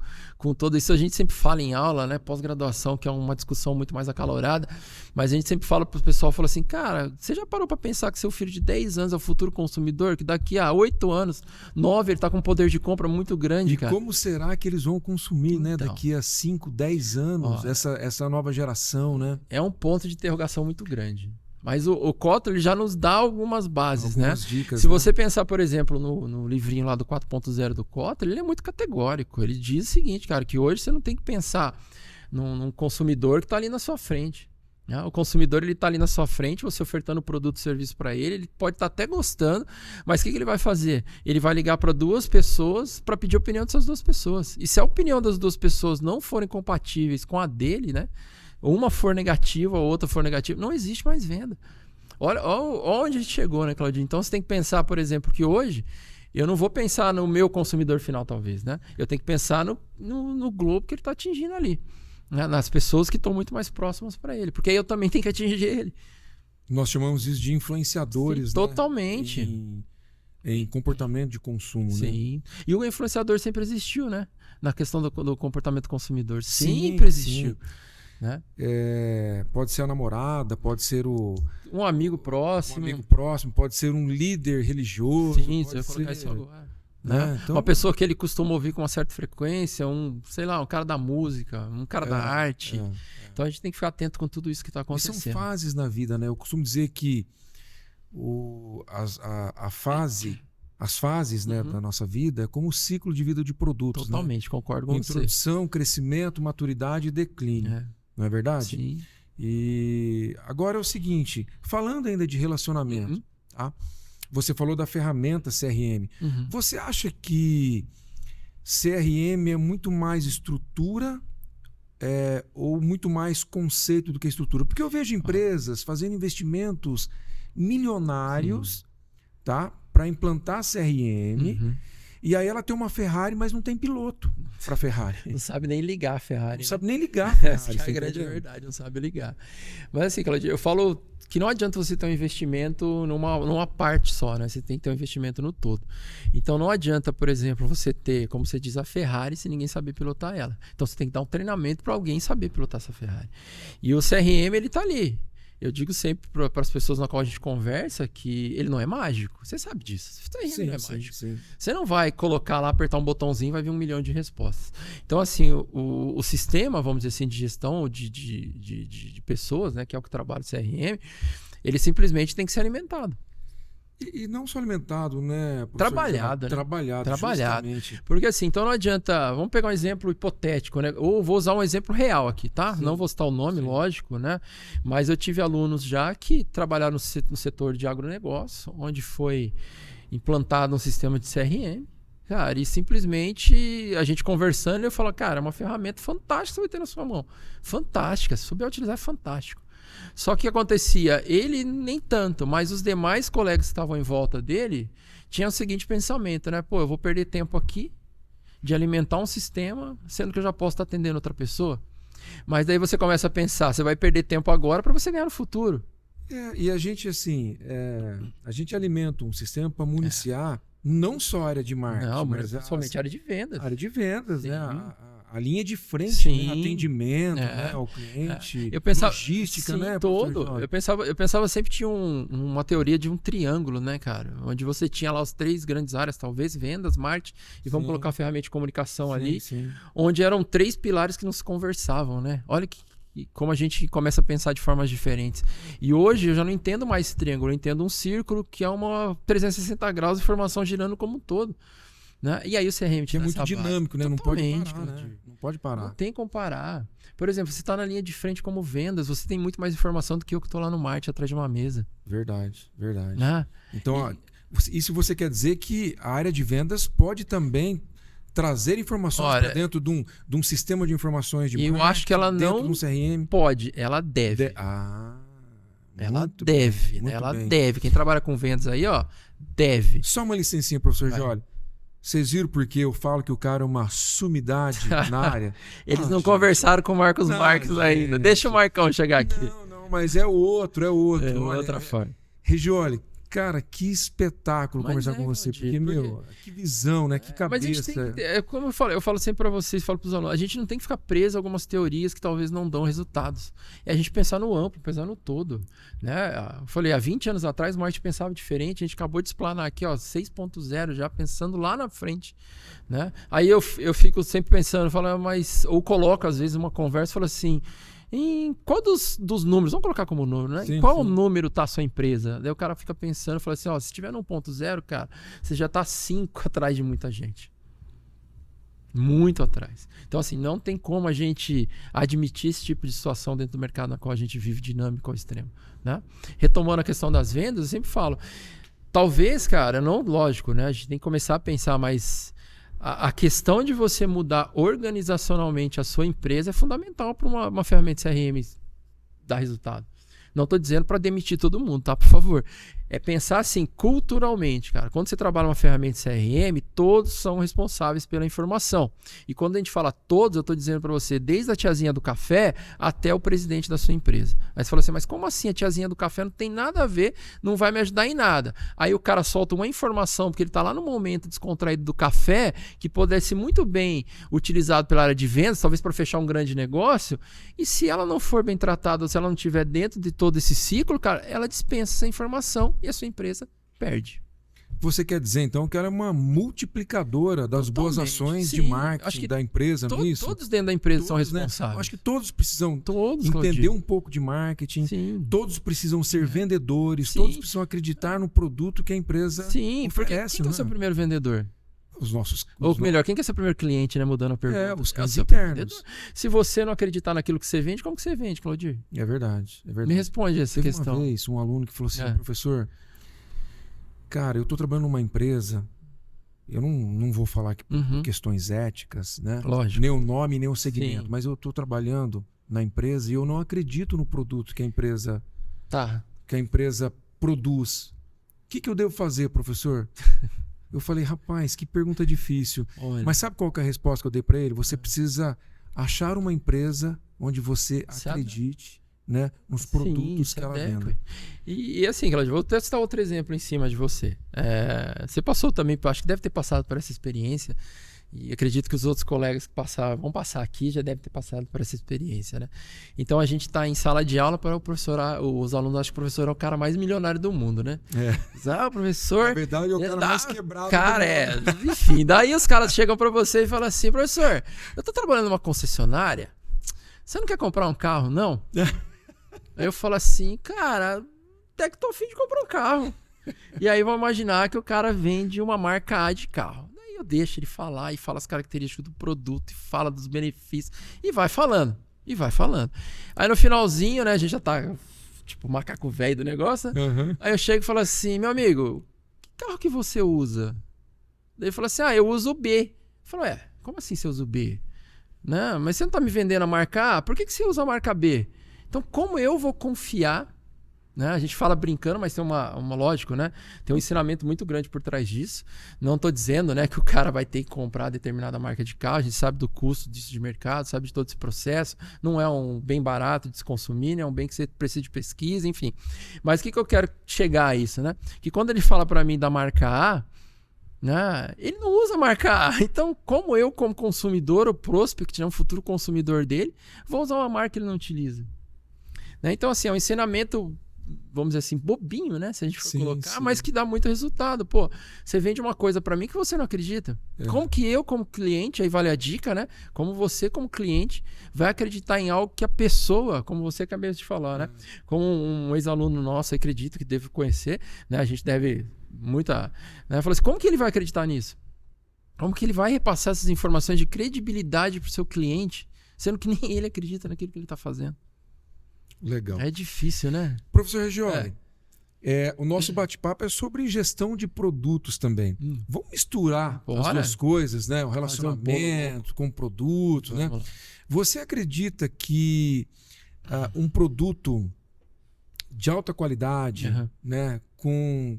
tudo isso? A gente sempre fala em aula, né? Pós-graduação, que é uma discussão muito mais acalorada, mas a gente sempre fala para o pessoal, fala assim, cara, você já parou para pensar que seu filho de 10 anos é o futuro consumidor, que daqui a 8 anos, 9, ele está com um poder de compra muito grande, cara? E como será que eles vão consumir, né? Daqui a 5, 10 anos, essa nova geração, né? É um ponto de interrogação muito grande. Mas o Kotler já nos dá algumas bases, né? Dicas, se você pensar, por exemplo, no livrinho lá do 4.0 do Kotler, ele é muito categórico. Ele diz o seguinte, cara, que hoje você não tem que pensar num consumidor que está ali na sua frente. Né? O consumidor, ele está ali na sua frente, você ofertando produto e serviço para ele pode estar até gostando, mas o que ele vai fazer? Ele vai ligar para 2 pessoas para pedir a opinião dessas 2 pessoas. E se a opinião das 2 pessoas não forem compatíveis com a dele, né? Uma for negativa, a outra for negativa, não existe mais venda. Olha onde a gente chegou, né, Claudinho? Então você tem que pensar, por exemplo, que hoje eu não vou pensar no meu consumidor final, talvez, né? Eu tenho que pensar no globo que ele está atingindo ali, né? Nas pessoas que estão muito mais próximas para ele, porque aí eu também tenho que atingir ele. Nós chamamos isso de influenciadores. Sim, totalmente. Né? Em comportamento de consumo. Sim. Né? E o influenciador sempre existiu, né? Na questão do comportamento consumidor. Sim, sempre existiu. Sim. Né? Pode ser a namorada, pode ser um amigo próximo. Pode ser um líder religioso. Sim, você vai colocar isso agora. Né? Então, uma pessoa que ele costuma ouvir com uma certa frequência, um cara da música, um cara da arte. Então a gente tem que ficar atento com tudo isso que está acontecendo. São fases na vida, né? Eu costumo dizer que as fases, né, da nossa vida é como o ciclo de vida de produtos. Totalmente, né? Concordo com Introdução, crescimento, maturidade e declínio. Não é verdade? Sim. E agora é o seguinte, falando ainda de relacionamento, tá? Você falou da ferramenta CRM. Você acha que CRM é muito mais estrutura ou muito mais conceito do que estrutura? Porque eu vejo empresas fazendo investimentos milionários, tá, para implantar CRM E aí ela tem uma Ferrari, mas não tem piloto para Ferrari. Não sabe nem ligar a Ferrari. Não sabe nem ligar a Ferrari. Essa que é a grande verdade, não sabe ligar. Mas assim, Claudio, eu falo que não adianta você ter um investimento numa parte só, né? Você tem que ter um investimento no todo. Então não adianta, por exemplo, você ter, como você diz, a Ferrari se ninguém saber pilotar ela. Então você tem que dar um treinamento para alguém saber pilotar essa Ferrari. E o CRM, ele tá ali. Eu digo sempre para as pessoas na qual a gente conversa que ele não é mágico. Você sabe disso. O CRM não é mágico. Sim. Você não vai colocar lá, apertar um botãozinho e vai vir 1 milhão de respostas. Então, assim, o sistema, vamos dizer assim, de gestão de pessoas, né, que é o que trabalha o CRM, ele simplesmente tem que ser alimentado. E não só alimentado, né? Trabalhado, né? Trabalhado, justamente. Porque assim, então não adianta... Vamos pegar um exemplo hipotético, né? Ou vou usar um exemplo real aqui, tá? Sim. Não vou citar o nome, Sim. lógico, né? Mas eu tive alunos já que trabalharam no setor de agronegócio, onde foi implantado um sistema de CRM. Cara, e simplesmente a gente conversando, eu falo, cara, é uma ferramenta fantástica que você vai ter na sua mão. Fantástica, se souber utilizar, é fantástico. Só que acontecia, ele nem tanto, mas os demais colegas que estavam em volta dele tinham o seguinte pensamento, né? Pô, eu vou perder tempo aqui de alimentar um sistema, sendo que eu já posso estar atendendo outra pessoa. Mas daí você começa a pensar, você vai perder tempo agora para você ganhar no futuro. E a gente, assim, a gente alimenta um sistema para municiar não só a área de marketing, Não, mas somente a área de vendas. A área de vendas, Sim. né? A linha de frente, Sim. né? Atendimento, né? Ao cliente, eu pensava, logística, sim, né? Todo. Eu pensava sempre tinha uma teoria de um triângulo, né, cara? Onde você tinha lá as 3 grandes áreas, talvez, vendas, marketing, e vamos colocar a ferramenta de comunicação ali, onde eram 3 pilares que não se conversavam, né? Olha como a gente começa a pensar de formas diferentes. E hoje eu já não entendo mais esse triângulo, eu entendo um círculo que é uma 360 graus de informação girando como um todo. Né? E aí o CRM que é muito dinâmico, né? Não pode parar, né? Não pode parar. Não tem como parar. Por exemplo, você está na linha de frente como vendas, você tem muito mais informação do que eu que estou lá no marketing atrás de uma mesa. Verdade. Né? Então, isso você quer dizer que a área de vendas pode também trazer informações para dentro de um sistema de informações de marketing, eu acho que ela não de um CRM. Pode, ela deve. Ela deve, né? Ela deve. Quem trabalha com vendas aí, ó, deve. Só uma licencinha, professor Joly. Vocês viram porque eu falo que o cara é uma sumidade na área? Eles não conversaram com o Marcos Marques ainda. Deixa o Marcão chegar aqui. Não, mas é outro. É olha, outra forma. Regioli, cara, que espetáculo conversar com você. Porque, que visão, né? Que cabeça. Mas a gente tem que, como eu falo sempre para vocês, falo para os alunos, a gente não tem que ficar preso a algumas teorias que talvez não dão resultados. É a gente pensar no amplo, pensar no todo. Né? Eu falei, há 20 anos atrás o marketing pensava diferente, a gente acabou de explanar aqui, ó, 6.0, já pensando lá na frente. Né? Aí eu fico sempre pensando, ou coloco às vezes uma conversa e falo assim, em qual dos números, vamos colocar como número, né? Em qual número tá a sua empresa? Daí o cara fica pensando, fala assim, ó, se tiver no 1.0, cara, você já tá 5 atrás de muita gente. Muito atrás. Então, assim, não tem como a gente admitir esse tipo de situação dentro do mercado na qual a gente vive dinâmico ao extremo, né? Retomando a questão das vendas, eu sempre falo, talvez, cara, não, lógico, né? A gente tem que começar a pensar mais... A questão de você mudar organizacionalmente a sua empresa é fundamental para uma ferramenta CRM dar resultado. Não estou dizendo para demitir todo mundo, tá? Por favor. É pensar assim, culturalmente, cara. Quando você trabalha uma ferramenta CRM, todos são responsáveis pela informação. E quando a gente fala todos, eu estou dizendo para você, desde a tiazinha do café até o presidente da sua empresa. Aí você fala assim, mas como assim a tiazinha do café não tem nada a ver, não vai me ajudar em nada? Aí o cara solta uma informação, porque ele está lá no momento descontraído do café, que pudesse muito bem utilizado pela área de vendas, talvez para fechar um grande negócio, e se ela não for bem tratada, ou se ela não estiver dentro de todo esse ciclo, cara, ela dispensa essa informação e a sua empresa perde. Você quer dizer, então, que ela é uma multiplicadora das boas ações de marketing da empresa, não é isso? Todos dentro da empresa são responsáveis. Né? Acho que todos precisam entender um pouco de marketing, todos precisam ser vendedores, todos precisam acreditar no produto que a empresa oferece. Quem é o seu primeiro vendedor? Ou melhor, quem que é seu primeiro cliente, né? Mudando a pergunta. Os clientes internos. Se você não acreditar naquilo que você vende, como que você vende, Claudir? É verdade. Me responde essa questão. Uma vez, um aluno que falou assim, professor, cara, eu estou trabalhando numa empresa, eu não vou falar aqui por questões éticas, né? Lógico. Nem o nome, nem o segmento, mas eu estou trabalhando na empresa e eu não acredito no produto que a empresa produz. O que eu devo fazer, professor? Eu falei, rapaz, que pergunta difícil. Olha. Mas sabe qual que é a resposta que eu dei para ele? Você precisa achar uma empresa onde você acredite, né, nos produtos que ela venda. E assim, Claudio, vou testar outro exemplo em cima de você. Você passou também, acho que deve ter passado por essa experiência. E acredito que os outros colegas que vão passar aqui já devem ter passado por essa experiência, né? Então a gente está em sala de aula para o professor, os alunos acham que o professor é o cara mais milionário do mundo, né? O professor. Na verdade, é o cara mais quebrado. Cara, enfim, daí os caras chegam para você e falam assim: professor, eu tô trabalhando numa concessionária, você não quer comprar um carro, não? Aí eu falo assim, cara, até que tô a fim de comprar um carro. E aí vamos imaginar que o cara vende uma marca A de carro. Eu deixo ele falar e fala as características do produto e fala dos benefícios e vai falando, Aí no finalzinho, né, a gente já tá tipo macaco velho do negócio, né? Aí eu chego e falo assim, meu amigo, que carro que você usa? Daí ele fala assim, eu uso o B. Eu falo, como assim você usa o B? Não, mas você não tá me vendendo a marca A, por que você usa a marca B? Então como eu vou confiar, né? A gente fala brincando, mas tem uma lógico, né? Tem um ensinamento muito grande por trás disso. Não estou dizendo, né, que o cara vai ter que comprar determinada marca de carro. A gente sabe do custo disso de mercado, sabe de todo esse processo. Não é um bem barato de se consumir, né? É um bem que você precisa de pesquisa, enfim. Mas o que eu quero chegar a isso, né? Que quando ele fala para mim da marca A, né, ele não usa a marca A. Então, como eu, como consumidor, o prospect, né, um futuro consumidor dele, vou usar uma marca que ele não utiliza. Né? Então, assim, é um ensinamento, vamos dizer assim, bobinho, né? Se a gente for colocar, mas que dá muito resultado. Pô, você vende uma coisa pra mim que você não acredita. Como que eu, como cliente, aí vale a dica, né? Como você, como cliente, vai acreditar em algo que a pessoa, como você acabou de falar, né? Como um ex-aluno nosso, acredito que deve conhecer, né? A gente deve muita... Né? Falou assim, como que ele vai acreditar nisso? Como que ele vai repassar essas informações de credibilidade pro seu cliente, sendo que nem ele acredita naquilo que ele tá fazendo? Legal. É difícil, né? Professor Reggioli, o nosso bate-papo é sobre gestão de produtos também. Vamos misturar as duas coisas, né? O relacionamento com o produto, né? Você acredita que um produto de alta qualidade, né, com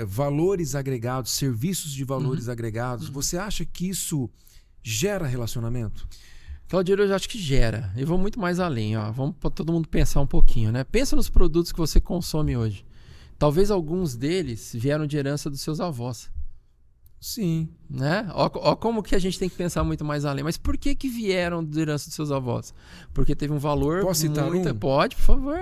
valores agregados, serviços de valores agregados, você acha que isso gera relacionamento? Claudio, eu já acho que gera. Eu vou muito mais além. Vamos para todo mundo pensar um pouquinho, né? Pensa nos produtos que você consome hoje. Talvez alguns deles vieram de herança dos seus avós. Sim. Né? Ó como que a gente tem que pensar muito mais além. Mas por que vieram de herança dos seus avós? Porque teve um valor... Posso citar um? Pode, por favor.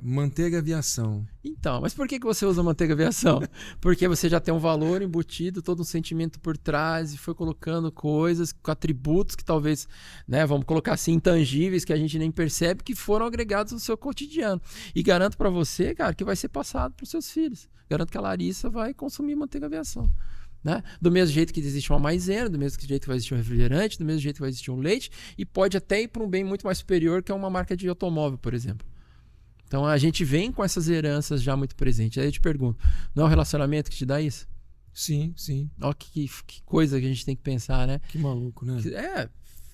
Manteiga aviação. Então, mas por que você usa manteiga aviação? Porque você já tem um valor embutido, todo um sentimento por trás e foi colocando coisas, atributos que talvez, né, vamos colocar assim, intangíveis, que a gente nem percebe, que foram agregados no seu cotidiano. E garanto para você, cara, que vai ser passado para os seus filhos. Garanto que a Larissa vai consumir manteiga aviação. Né? Do mesmo jeito que existe uma maisena, do mesmo jeito que vai existir um refrigerante, do mesmo jeito que vai existir um leite, e pode até ir para um bem muito mais superior, que é uma marca de automóvel, por exemplo. Então a gente vem com essas heranças já muito presentes. Aí eu te pergunto, não é o relacionamento que te dá isso? Sim, sim. Olha que coisa que a gente tem que pensar, né? Que maluco, né?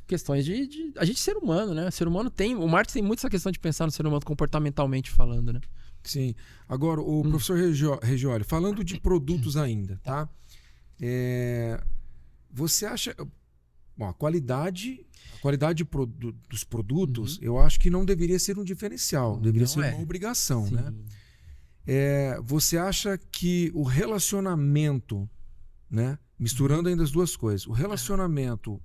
Questões de... A gente é ser humano, né? O ser humano tem... O marketing tem muito essa questão de pensar no ser humano comportamentalmente falando, né? Sim. Agora, o professor Reggioli, falando de produtos ainda, tá? Você acha... Bom, a qualidade dos produtos, eu acho que não deveria ser um diferencial, deveria ser uma obrigação, né? Você acha que o relacionamento, né? Misturando ainda as duas coisas, o relacionamento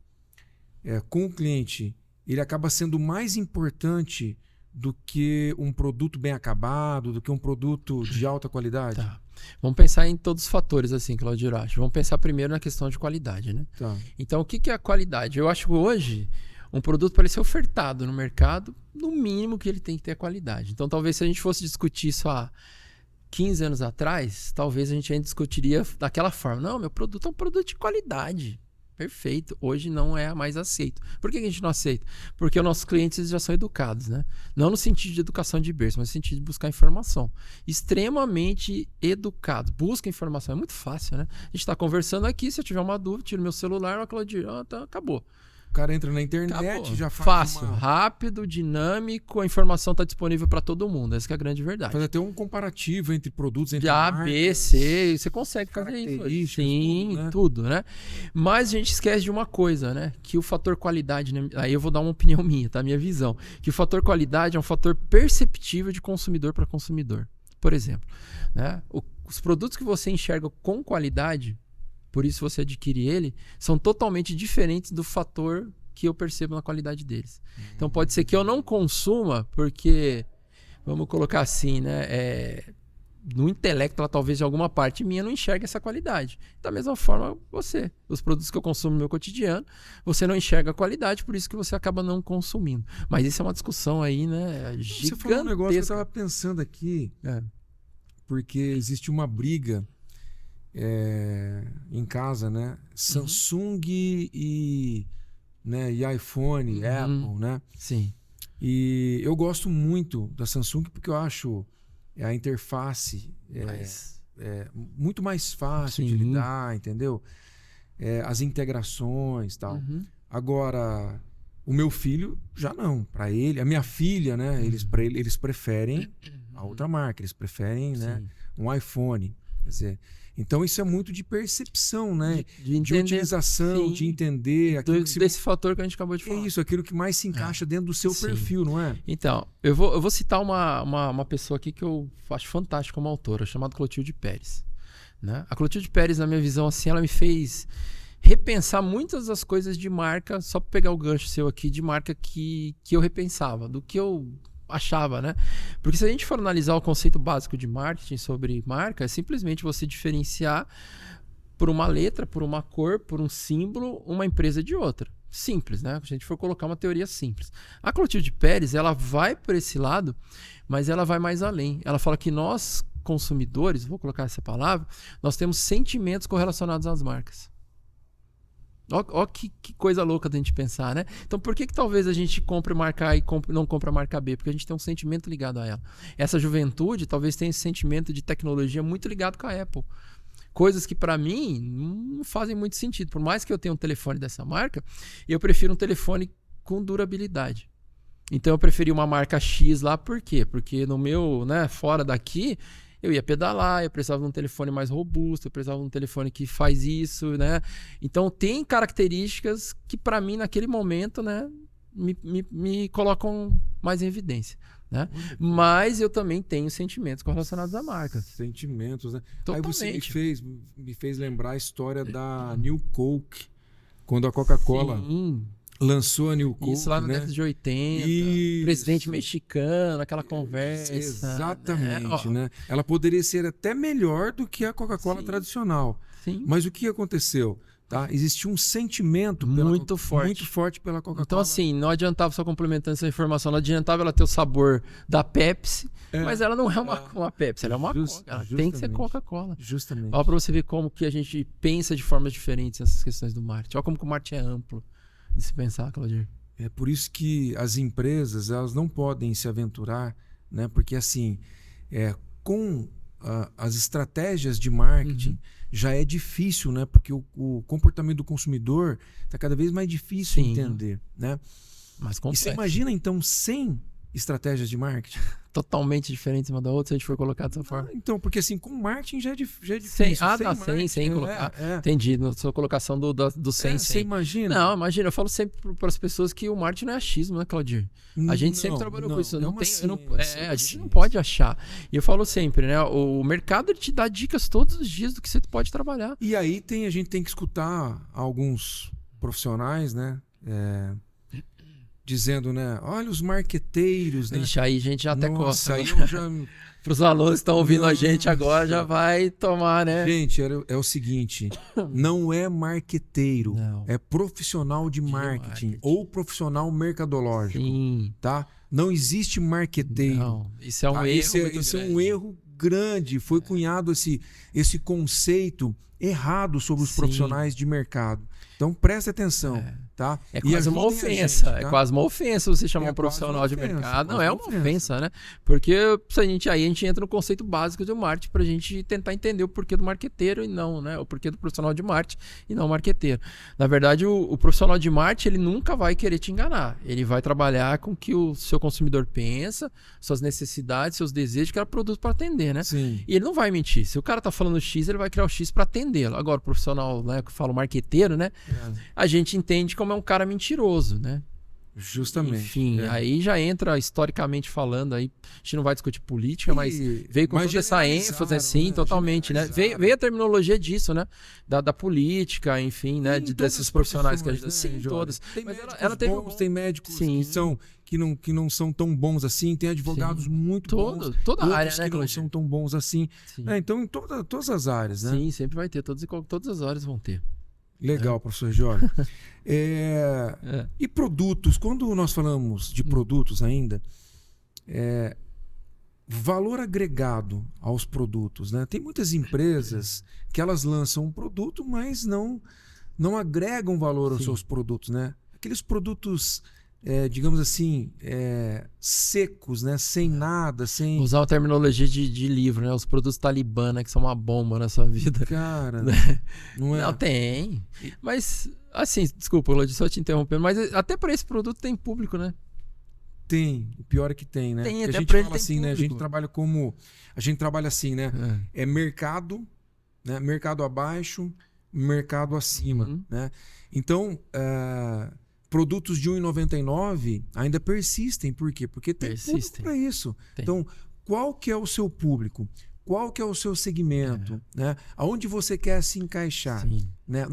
com o cliente, ele acaba sendo mais importante do que um produto bem acabado, do que um produto de alta qualidade? Tá. Vamos pensar em todos os fatores, assim, Claudio Irache. Vamos pensar primeiro na questão de qualidade, né? Tá. Então, o que é a qualidade? Eu acho que hoje, um produto para ele ser ofertado no mercado, no mínimo que ele tem que ter a qualidade. Então, talvez se a gente fosse discutir isso há 15 anos atrás, talvez a gente ainda discutiria daquela forma. Não, meu produto é um produto de qualidade. Perfeito. Hoje não é mais aceito. Por que a gente não aceita? Porque os nossos clientes já são educados, né? Não no sentido de educação de berço, mas no sentido de buscar informação. Extremamente educados. Busca informação. É muito fácil, né? A gente está conversando aqui, se eu tiver uma dúvida, tiro meu celular, Claudio, tá, acabou. O cara entra na internet, Acabou. já faz Fácil, uma... rápido, dinâmico, a informação está disponível para todo mundo. Essa que é a grande verdade. Faz até um comparativo entre produtos, entre De A, marcas, B, C, você consegue fazer isso hoje. Sim, tudo, né? Mas a gente esquece de uma coisa, né? Que o fator qualidade, né? Aí eu vou dar uma opinião minha, tá? Minha visão. Que o fator qualidade é um fator perceptível de consumidor para consumidor. Por exemplo, né? Os produtos que você enxerga com qualidade, por isso você adquire ele, são totalmente diferentes do fator que eu percebo na qualidade deles. Então pode ser que eu não consuma porque, vamos colocar assim, né? No intelecto, ela talvez de alguma parte minha não enxerga essa qualidade. Da mesma forma, os produtos que eu consumo no meu cotidiano, você não enxerga a qualidade, por isso que você acaba não consumindo. Mas isso é uma discussão aí, né? Gigantesca. Você falou um negócio que eu estava pensando aqui, porque existe uma briga em casa, né? Samsung e iPhone, Apple, né? Sim. E eu gosto muito da Samsung porque eu acho a interface muito mais fácil de lidar, entendeu? As integrações e tal. Agora, o meu filho já não. Para ele, a minha filha, né? Eles preferem a outra marca, eles preferem, né, um iPhone. Quer dizer, então isso é muito de percepção, né? De utilização, de entender aquilo desse fator que a gente acabou de falar. É isso, aquilo que mais se encaixa dentro do seu perfil, não é? Então, eu vou citar uma pessoa aqui que eu acho fantástica como autora, chamada Clotilde Pérez. Né? A Clotilde Pérez, na minha visão, assim, ela me fez repensar muitas das coisas de marca, só para pegar o gancho seu aqui, de marca que eu repensava, do que eu achava, né? Porque se a gente for analisar o conceito básico de marketing sobre marca, é simplesmente você diferenciar por uma letra, por uma cor, por um símbolo, uma empresa de outra. Simples, né? Se a gente for colocar uma teoria simples. A Clotilde Pérez, ela vai por esse lado, mas ela vai mais além. Ela fala que nós, consumidores, vou colocar essa palavra, nós temos sentimentos correlacionados às marcas. Ó que coisa louca da gente pensar, né? Então, por que talvez a gente compre marca A e não compre a marca B? Porque a gente tem um sentimento ligado a ela. Essa juventude talvez tenha esse sentimento de tecnologia muito ligado com a Apple. Coisas que, para mim, não fazem muito sentido. Por mais que eu tenha um telefone dessa marca, eu prefiro um telefone com durabilidade. Então, eu preferi uma marca X lá, por quê? Porque no meu, né, fora daqui, eu ia pedalar, eu precisava de um telefone mais robusto, eu precisava de um telefone que faz isso, né? Então, tem características que, para mim, naquele momento, né, me colocam mais em evidência. Né? Mas eu também tenho sentimentos correlacionados à marca. Sentimentos, né? Totalmente. Aí você me fez lembrar a história da New Coke, quando a Coca-Cola lançou a New Coke. Isso lá na década de 80, Isso. Presidente mexicano, aquela conversa. Exatamente, né? Ela poderia ser até melhor do que a Coca-Cola tradicional. Sim. Mas o que aconteceu? Tá? Existia um sentimento muito forte pela Coca-Cola. Então, assim, não adiantava só complementando essa informação, não adiantava ela ter o sabor da Pepsi, mas ela não é uma Pepsi, ela é uma Coca. Ela tem que ser Coca-Cola. Justamente. Olha para você ver como que a gente pensa de formas diferentes nessas questões do marketing. Olha como que o marketing é amplo de se pensar, Claudir. É por isso que as empresas, elas não podem se aventurar, né? Porque, assim, com as estratégias de marketing já é difícil, né? Porque o comportamento do consumidor está cada vez mais difícil de entender, né? Mais complexo. E você imagina, então, 100 estratégias de marketing? Totalmente diferentes uma da outra, se a gente for colocar dessa forma. Então, porque assim, com marketing já é difícil. Sem colocar. Entendi, na sua colocação do 100. Você imagina? Não, imagina, eu falo sempre para as pessoas que o marketing não é achismo, né, Claudir? A gente sempre trabalhou com isso. A gente não pode achar. E eu falo sempre, né? O mercado ele te dá dicas todos os dias do que você pode trabalhar. E aí a gente tem que escutar alguns profissionais, né? Dizendo, né? Olha os marqueteiros, né? Ixi, aí a gente já até coça. Aí eu já... Para os alunos que estão ouvindo a gente agora, já vai tomar, né? Gente, é o seguinte, não é marqueteiro, é profissional de marketing ou profissional mercadológico. Sim. Tá? Não existe marqueteiro. Não, isso é um erro. Isso é um erro grande. Foi cunhado esse conceito errado sobre os Sim. profissionais de mercado. Então preste atenção, tá? É E quase uma ajudem a ofensa. gente, tá? É quase uma ofensa você chamar É um profissional quase de uma ofensa, mercado. Não, quase é uma uma ofensa, né? Porque aí a gente entra no conceito básico do marketing pra gente tentar entender o porquê do marqueteiro e não, né? O porquê do profissional de marketing e não o marqueteiro. Na verdade, o profissional de marketing, ele nunca vai querer te enganar. Ele vai trabalhar com o que o seu consumidor pensa, suas necessidades, seus desejos, que é o produto para atender, né? Sim. E ele não vai mentir. Se o cara tá falando X, ele vai criar o X para atendê-lo. Agora, o profissional, né, que fala o marqueteiro, né? A gente entende como é um cara mentiroso, né? Justamente. Enfim, É. aí já entra historicamente falando, aí a gente não vai discutir política, mas veio com mas toda essa generalizaram, ênfase, assim, né? totalmente, né? Veio a terminologia disso, né? Da política, enfim, né? Em todas Desses as profissionais que a gente... profissões, né, Sim, Jorge? todas. Tem Mas médicos ela teve bons, tem médicos Sim. que não são tão bons assim, tem advogados muito bons, toda a área, outros né, que não Claudio? são tão bons assim. Sim. Então, em todas as áreas, né? Sim, sempre vai ter, todas as horas vão ter. Legal, professor Jorge. E produtos, quando nós falamos de produtos ainda, valor agregado aos produtos, né? Tem muitas empresas que elas lançam um produto, mas não agregam valor aos seus produtos, né? Aqueles produtos, digamos assim, secos, né? Sem nada, sem... Usar uma terminologia de livro, né? Os produtos Talibã, né? Que são uma bomba na sua vida. Cara, não é? Não, tem. Mas, assim, desculpa, Lodi, só te interrompendo, mas até para esse produto tem público, né? Tem. O pior é que tem, né? Tem, porque até a gente pra ele fala tem assim, né? A público. gente trabalha assim, né? É mercado, né? Mercado abaixo, mercado acima, Uhum. né? Então, produtos de R$ 1,99 ainda persistem. Por quê? Porque tem público para isso. Tem. Então, qual que é o seu público? Qual que é o seu segmento? Né? Aonde você quer se encaixar? Sim. Né?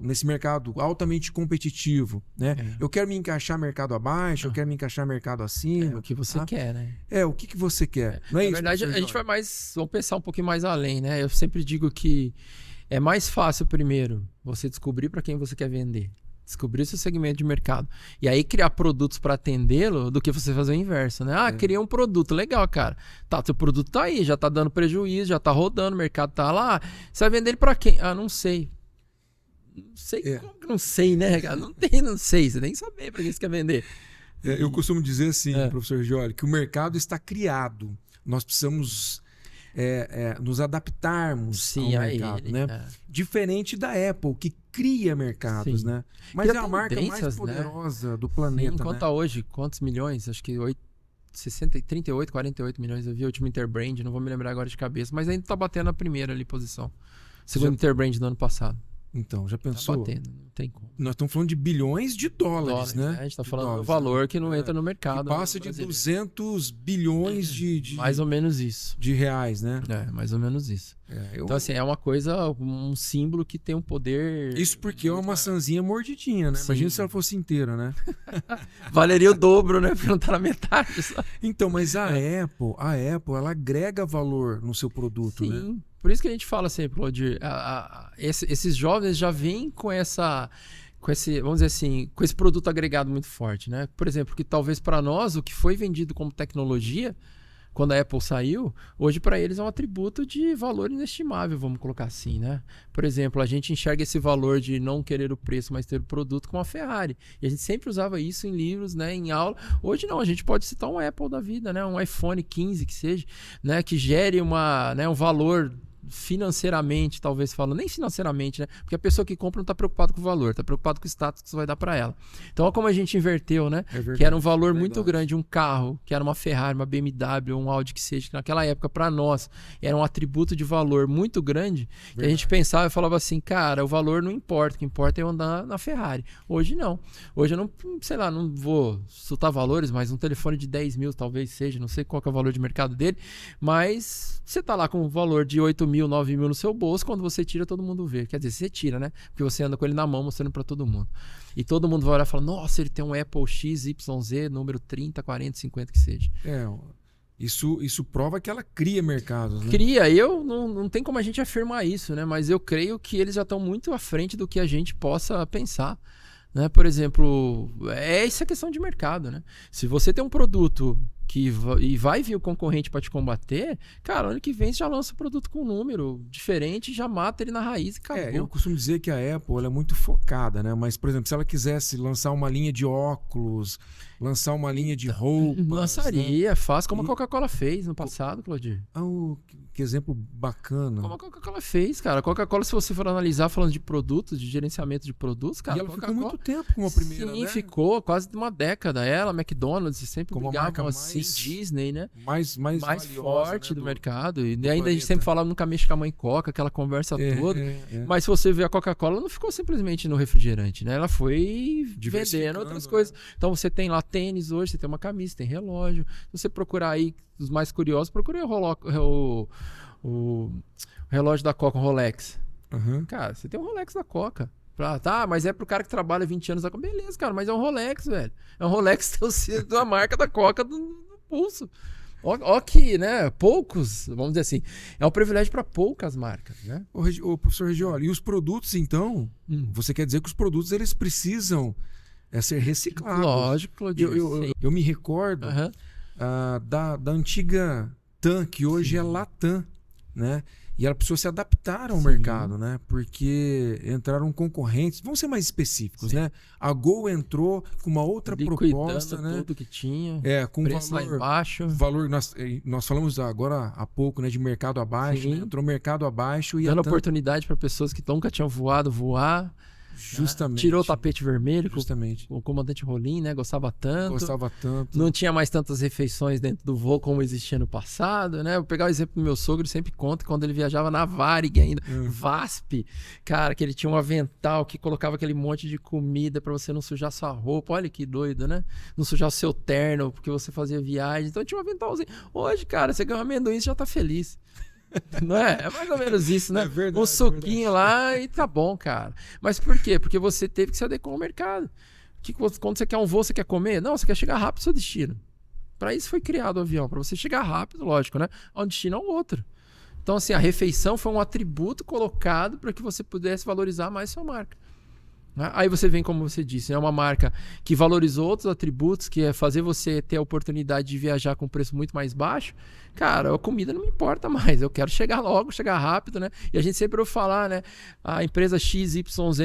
Nesse mercado altamente competitivo, né? Eu quero me encaixar mercado abaixo, eu quero me encaixar mercado acima. É o que você quer, né? O que você quer. Não é Na isso, verdade, professor a gente Jorge? vamos pensar um pouquinho mais além, né? Eu sempre digo que é mais fácil primeiro você descobrir para quem você quer vender. Descobrir seu segmento de mercado. E aí criar produtos para atendê-lo do que você fazer o inverso, né? Criei um produto, legal, cara. Tá, seu produto tá aí, já tá dando prejuízo, já tá rodando, o mercado tá lá. Você vai vender ele para quem? Não sei. Não sei como que não sei, né, cara? Não sei, você tem que saber para quem você quer vender. Eu costumo dizer assim, professor Jorge, que o mercado está criado. Nós precisamos nos adaptarmos ao mercado, né? Diferente da Apple, que cria mercados, né? Mas é a marca mais poderosa do planeta, Sim, conta hoje, quantos milhões? Acho que 38, 48 milhões. Eu vi o último Interbrand, não vou me lembrar agora de cabeça, mas ainda tá batendo a primeira ali posição. Segundo Interbrand do ano passado. Então, já pensou? Tá batendo, não tem como. Nós estamos falando de bilhões de dólares, né? A gente tá falando do valor que não entra no mercado. Que passa de 200 bilhões de... Mais ou menos isso. De reais, né? Mais ou menos isso. Então, assim, é uma coisa, um símbolo que tem um poder... Isso porque é uma maçãzinha mordidinha, né? Imagina se ela fosse inteira, né? Valeria o dobro, né? Porque não tá na metade. Só. Então, mas a Apple, ela agrega valor no seu produto, né? Sim. Por isso que a gente fala sempre, Claudio, esses jovens já vêm com esse, vamos dizer assim, com esse produto agregado muito forte, né? Por exemplo, que talvez para nós o que foi vendido como tecnologia, quando a Apple saiu, hoje para eles é um atributo de valor inestimável, vamos colocar assim, né? Por exemplo, a gente enxerga esse valor de não querer o preço, mas ter o produto como a Ferrari. E a gente sempre usava isso em livros, né, em aula. Hoje não, a gente pode citar um Apple da vida, né? Um iPhone 15 que seja, né, que gere um valor financeiramente, talvez falando, nem financeiramente, né? Porque a pessoa que compra não está preocupada com o valor, está preocupada com o status que você vai dar para ela. Então, olha como a gente inverteu, né? Que era um valor muito grande, um carro, que era uma Ferrari, uma BMW, um Audi que seja, que naquela época, para nós, era um atributo de valor muito grande, que a gente pensava e falava assim, cara, o valor não importa, o que importa é eu andar na Ferrari. Hoje não. Hoje eu não, sei lá, não vou soltar valores, mas um telefone de 10 mil talvez seja, não sei qual que é o valor de mercado dele, mas você tá lá com um valor de 8 mil, 9 mil no seu bolso, quando você tira, todo mundo vê. Quer dizer, você tira, né? Porque você anda com ele na mão, mostrando para todo mundo. E todo mundo vai olhar e falar, nossa, ele tem um Apple XYZ, número 30, 40, 50, que seja. Isso prova que ela cria mercados, né? Cria, não tem como a gente afirmar isso, né? Mas eu creio que eles já estão muito à frente do que a gente possa pensar. Né? Por exemplo, essa questão de mercado, né? Se você tem um produto e vai vir o concorrente para te combater, cara, ano que vem você já lança o produto com um número diferente, já mata ele na raiz e acabou. Eu costumo dizer que a Apple ela é muito focada, né? Mas, por exemplo, se ela quisesse lançar uma linha de óculos, lançar uma linha de roupas... Lançaria, né? Fácil, como a Coca-Cola fez no passado, Claudio. Que exemplo bacana. Como a Coca-Cola fez, cara. A Coca-Cola, se você for analisar, falando de produtos, de gerenciamento de produtos, cara... E ela ficou muito tempo como a primeira, sim, né? ficou quase uma década. Ela, McDonald's, sempre como brigavam assim, Disney, né? Mais forte, né, do mercado. E ainda a gente sempre planeta. falava, nunca mexe com a mãe Coca, aquela conversa toda. Mas se você ver a Coca-Cola, não ficou simplesmente no refrigerante, né? Ela foi vendendo outras coisas. Então você tem lá tênis hoje, você tem uma camisa, tem relógio. Se você procurar aí, os mais curiosos, procure o relógio da Coca, o Rolex. Cara, você tem um Rolex da Coca. Tá, mas é pro cara que trabalha 20 anos da Coca. Beleza, cara, mas é um Rolex, velho. É um Rolex da marca da Coca no pulso. Ó que, né, poucos, vamos dizer assim, é um privilégio para poucas marcas, né? Ô, professor Regioli, e os produtos, então, você quer dizer que os produtos, eles precisam ser reciclados? Lógico, Claudio. Eu me recordo da antiga TAM, que hoje é Latam, né? E ela precisou se adaptar ao mercado, né? Porque entraram concorrentes, vamos ser mais específicos, né? A Gol entrou com uma outra proposta, né? Tudo que tinha, com preço valor, lá embaixo. Nós falamos agora há pouco, né, de mercado abaixo, né? Entrou mercado abaixo e dando oportunidade para pessoas que nunca tinham voado voar. Justamente. Tirou o tapete vermelho, justamente. O comandante Rolim, né? Gostava tanto. Tanto. Não tinha mais tantas refeições dentro do voo como existia no passado, né? Vou pegar o exemplo do meu sogro, sempre conta quando ele viajava na Varig ainda, VASP, cara, que ele tinha um avental que colocava aquele monte de comida para você não sujar sua roupa. Olha que doido, né? Não sujar o seu terno porque você fazia viagem. Então tinha um aventalzinho. Hoje, cara, você ganha um amendoim e já tá feliz. Não é? É mais ou menos isso, né? É verdade, um suquinho lá e tá bom, cara. Mas por quê? Porque você teve que se adequar ao mercado. Quando você quer um voo, você quer comer? Não, você quer chegar rápido ao seu destino. Para isso foi criado o avião, para você chegar rápido, lógico, né? A um destino ao outro. Então, assim, a refeição foi um atributo colocado para que você pudesse valorizar mais sua marca. Aí você vem, como você disse, é uma marca que valorizou outros atributos, que é fazer você ter a oportunidade de viajar com um preço muito mais baixo. Cara, a comida não me importa mais, eu quero chegar logo, chegar rápido, né? E a gente sempre ouve falar, né? A empresa XYZ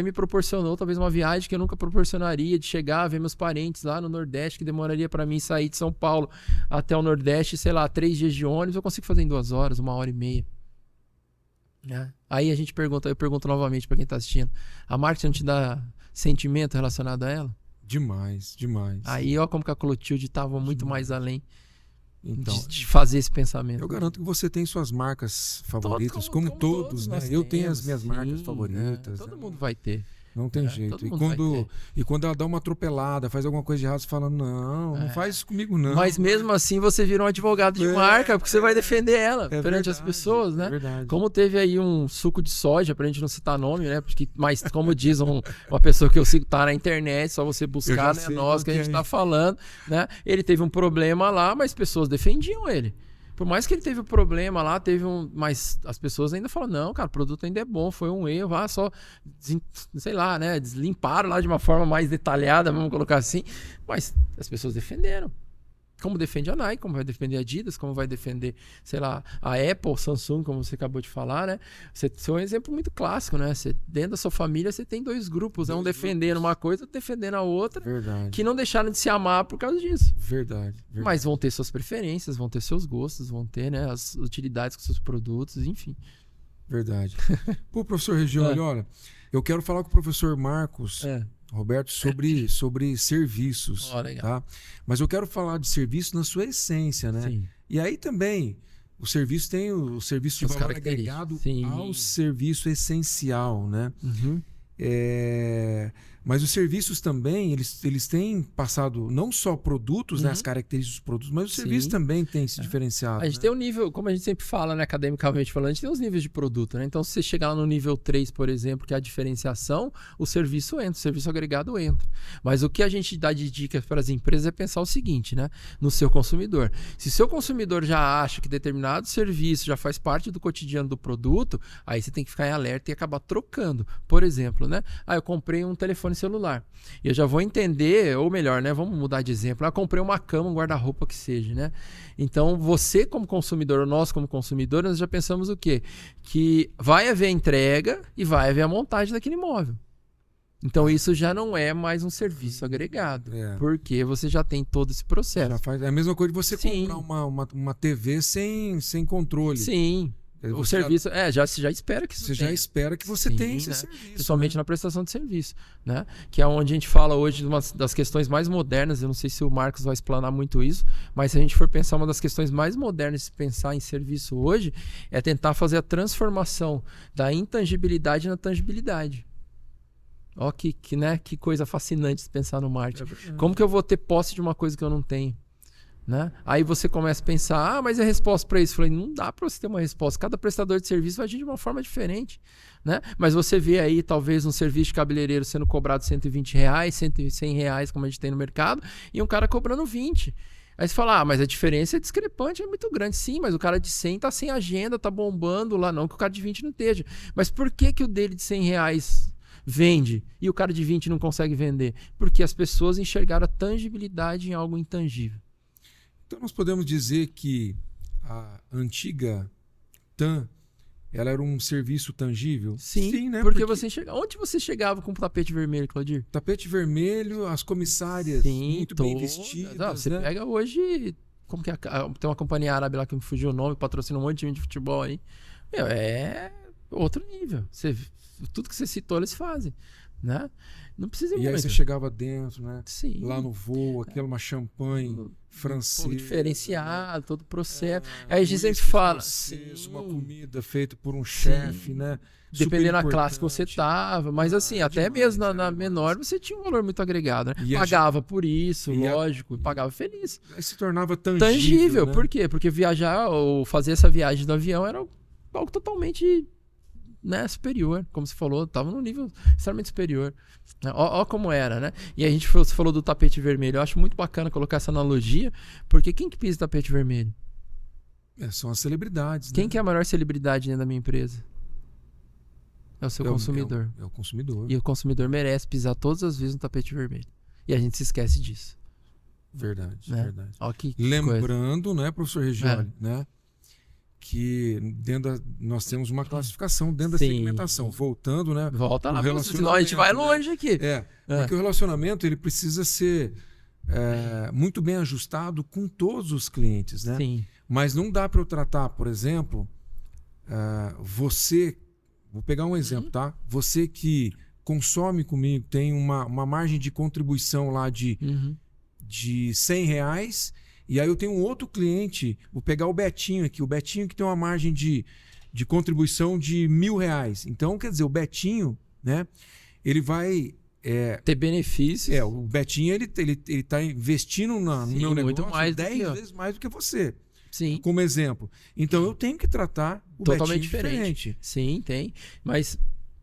me proporcionou talvez uma viagem que eu nunca proporcionaria, de chegar, ver meus parentes lá no Nordeste, que demoraria para mim sair de São Paulo até o Nordeste, sei lá, 3 dias de ônibus, eu consigo fazer em 2 horas, 1h30. Aí eu pergunto novamente para quem tá assistindo, a marketing não te dá sentimento relacionado a ela? Demais. Aí ó como que a Clotilde estava muito mais além de fazer esse pensamento. Eu garanto que você tem suas marcas favoritas, como todos, né? Eu tenho as minhas marcas favoritas. Todo mundo vai ter. Não tem jeito. E quando ela dá uma atropelada, faz alguma coisa de errado, você fala, não faz isso comigo, não. Mas mesmo assim você vira um advogado de marca, porque você vai defender ela perante as pessoas, né? É verdade. Como teve aí um suco de soja, pra gente não citar nome, né? Mas como diz uma pessoa que eu sigo, tá na internet, só você buscar, né? Nós que a gente tá falando, né? Ele teve um problema lá, mas pessoas defendiam ele. Por mais que ele teve um problema lá, mas as pessoas ainda falam, não, cara, o produto ainda é bom, foi um erro, só, sei lá, né, deslimparam lá de uma forma mais detalhada, vamos colocar assim, mas as pessoas defenderam. Como defende a Nike, como vai defender a Adidas, como vai defender, sei lá, a Apple, Samsung, como você acabou de falar, né? Você é um exemplo muito clássico, né? Dentro da sua família, você tem 2 grupos, um defendendo uma coisa, outro defendendo a outra, que não deixaram de se amar por causa disso. Verdade. Mas vão ter suas preferências, vão ter seus gostos, vão ter, né, as utilidades com seus produtos, enfim. Verdade. Pô, professor Regioli, olha, eu quero falar com o professor Marcos... Roberto, sobre serviços, tá? Mas eu quero falar de serviço na sua essência, né? Sim. E aí também, o serviço tem o serviço de valor agregado ao serviço essencial, né? Mas os serviços também, eles têm passado não só produtos, né, as características dos produtos, mas o serviço também tem se diferenciado. A gente tem um nível, como a gente sempre fala, né, academicamente falando, a gente tem os níveis de produto, né? Então, se você chegar lá no nível 3, por exemplo, que é a diferenciação, o serviço entra, o serviço agregado entra. Mas o que a gente dá de dicas para as empresas é pensar o seguinte, né, no seu consumidor. Se seu consumidor já acha que determinado serviço já faz parte do cotidiano do produto, aí você tem que ficar em alerta e acabar trocando. Por exemplo, né? Eu comprei um telefone celular. E eu já vou entender, ou melhor, né? Vamos mudar de exemplo. Eu comprei uma cama, um guarda-roupa que seja, né? Então, você como consumidor, ou nós como consumidor, nós já pensamos o quê? Que vai haver entrega e vai haver a montagem daquele imóvel. Então, isso já não é mais um serviço agregado. Porque você já tem todo esse processo. É a mesma coisa de você comprar uma TV sem controle. Sim. O serviço, já espera que isso já espera que você tenha esse serviço. Principalmente na prestação de serviço, né? Que é onde a gente fala hoje de uma das questões mais modernas. Eu não sei se o Marcos vai explanar muito isso, mas se a gente for pensar, uma das questões mais modernas de pensar em serviço hoje é tentar fazer a transformação da intangibilidade na tangibilidade. Ó, que coisa fascinante de pensar no marketing. Como que eu vou ter posse de uma coisa que eu não tenho? Né? Aí você começa a pensar, mas é a resposta para isso? Eu falei, não dá para você ter uma resposta. Cada prestador de serviço vai agir de uma forma diferente. Né? Mas você vê aí, talvez, um serviço de cabeleireiro sendo cobrado R$120, R$100, como a gente tem no mercado, e um cara cobrando 20. Aí você fala, mas a diferença é discrepante, é muito grande. Sim, mas o cara de 100 tá sem agenda, tá bombando lá, não que o cara de 20 não esteja. Mas por que o dele de R$100 vende e o cara de 20 não consegue vender? Porque as pessoas enxergaram a tangibilidade em algo intangível. Então nós podemos dizer que a antiga TAM, ela era um serviço tangível? Sim, né? Porque você enxergava. Onde você chegava com o tapete vermelho, Claudir? Tapete vermelho, as comissárias muito bem vestidas. Você pega hoje, como que tem uma companhia árabe lá que me fugiu o nome, patrocina um monte de time de futebol aí. É outro nível. Tudo que você citou, eles fazem, né? Não precisa ir muito. E aí você chegava dentro, né? Sim. Lá no voo, uma champanhe francesa. Diferenciado, todo o processo. Aí a gente sempre fala... uma comida feita por um chefe, né? Dependendo da classe que você tava. Mas assim, até mesmo na menor, você tinha um valor muito agregado, né? Pagava por isso, lógico. Pagava feliz. Aí se tornava tangível, né? Por quê? Porque viajar ou fazer essa viagem do avião era algo totalmente... né, superior, como você falou, estava num nível extremamente superior. Ó como era, né? E a gente falou do tapete vermelho. Eu acho muito bacana colocar essa analogia, porque quem que pisa tapete vermelho? São as celebridades. Quem né? que é a maior celebridade dentro da minha empresa? É o seu consumidor. É o consumidor. E o consumidor merece pisar todas as vezes no tapete vermelho. E a gente se esquece disso. Verdade, né? verdade. Ó, que lembrando, né, professor Regioli, né? Que nós temos uma classificação dentro da segmentação. Voltando, né? Volta lá, senão a gente vai longe aqui. Porque o relacionamento ele precisa ser muito bem ajustado com todos os clientes, né? Sim. Mas não dá para eu tratar, por exemplo, você... Vou pegar um exemplo, tá? Você que consome comigo, tem uma margem de contribuição lá de R$100, e aí eu tenho um outro cliente, vou pegar o Betinho aqui, o Betinho que tem uma margem de contribuição de R$1.000. Então, quer dizer, o Betinho, né, ele vai... ter benefícios. O Betinho, ele tá investindo no meu negócio muito mais 10 vezes mais do que você. Sim. Como exemplo. Então, eu tenho que tratar o totalmente Betinho diferente. Sim, tem. Mas...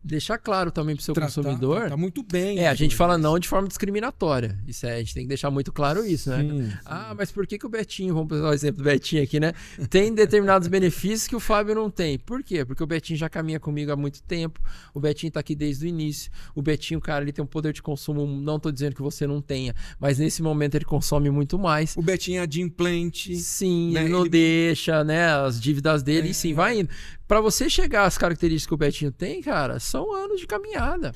deixar claro também para o seu consumidor. Tá muito bem. A gente fala não de forma discriminatória. Isso a gente tem que deixar muito claro isso, né? Sim. Mas por que o Betinho, vamos pegar o exemplo do Betinho aqui, né? Tem determinados benefícios que o Fábio não tem. Por quê? Porque o Betinho já caminha comigo há muito tempo. O Betinho tá aqui desde o início. O Betinho, cara, ele tem um poder de consumo, não tô dizendo que você não tenha, mas nesse momento ele consome muito mais. O Betinho é adimplente. Sim, né? Ele não deixa, né? As dívidas dele, e sim, vai indo. Para você chegar às características que o Betinho tem, cara, são anos de caminhada.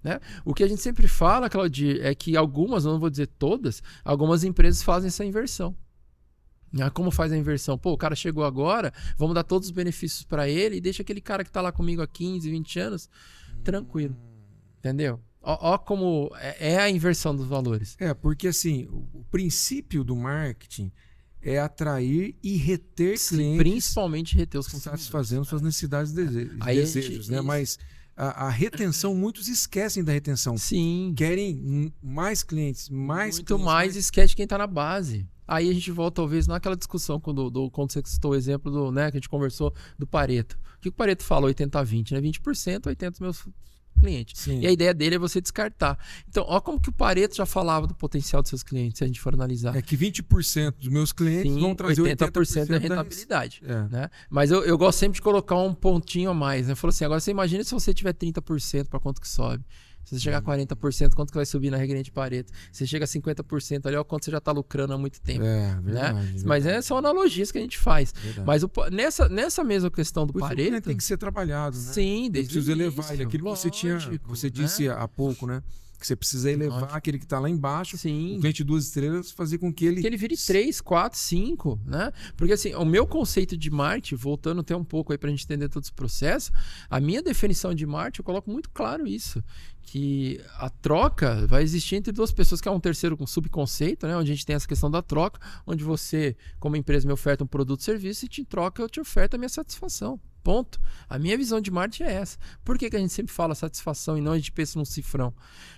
Né? O que a gente sempre fala, Claudir, é que algumas, não vou dizer todas, algumas empresas fazem essa inversão. Como faz a inversão? Pô, o cara chegou agora, vamos dar todos os benefícios para ele e deixa aquele cara que tá lá comigo há 15, 20 anos tranquilo. Entendeu? Ó como é a inversão dos valores. Porque assim, o princípio do marketing é atrair e reter clientes. Principalmente reter os consumidores. Satisfazendo suas necessidades e desejos, né? Mas a retenção, muitos esquecem da retenção. Sim. Querem mais clientes, muito mais, esquece quem está na base. Aí a gente volta, talvez, naquela discussão quando você citou o exemplo né, que a gente conversou do Pareto. O que o Pareto fala? 80-20, né? 20%, 80% dos meus clientes. Sim. E a ideia dele é você descartar. Então, ó como que o Pareto já falava do potencial dos seus clientes, se a gente for analisar. É que 20% dos meus clientes vão trazer 80% da rentabilidade. Né? Mas eu gosto sempre de colocar um pontinho a mais. Né? Falou assim, agora você imagina se você tiver 30%, para quanto que sobe? Se você chegar a 40%, quanto que vai subir na regra de Pareto? Se você chega a 50%, ali, ó, quanto você já está lucrando há muito tempo. Verdade, né? verdade. Mas são analogias que a gente faz. Verdade. Mas nessa mesma questão do Pareto... tem que ser trabalhado, né? Sim, desde preciso elevar ele. Aquilo que você disse né? há pouco, né? Que você precisa elevar Lógico. aquele que está lá embaixo, Sim. o cliente 2 estrelas, fazer com que ele vire 3, 4, 5, né? Porque assim, o meu conceito de marketing, voltando até um pouco aí pra gente entender todo esse processo, a minha definição de marketing, eu coloco muito claro isso, que a troca vai existir entre duas pessoas, que é um terceiro subconceito, né? Onde a gente tem essa questão da troca, onde você, como empresa, me oferta um produto ou serviço e te troca, eu te oferto a minha satisfação. Ponto. A minha visão de marketing é essa. Por que a gente sempre fala satisfação e não a gente pensa num cifrão?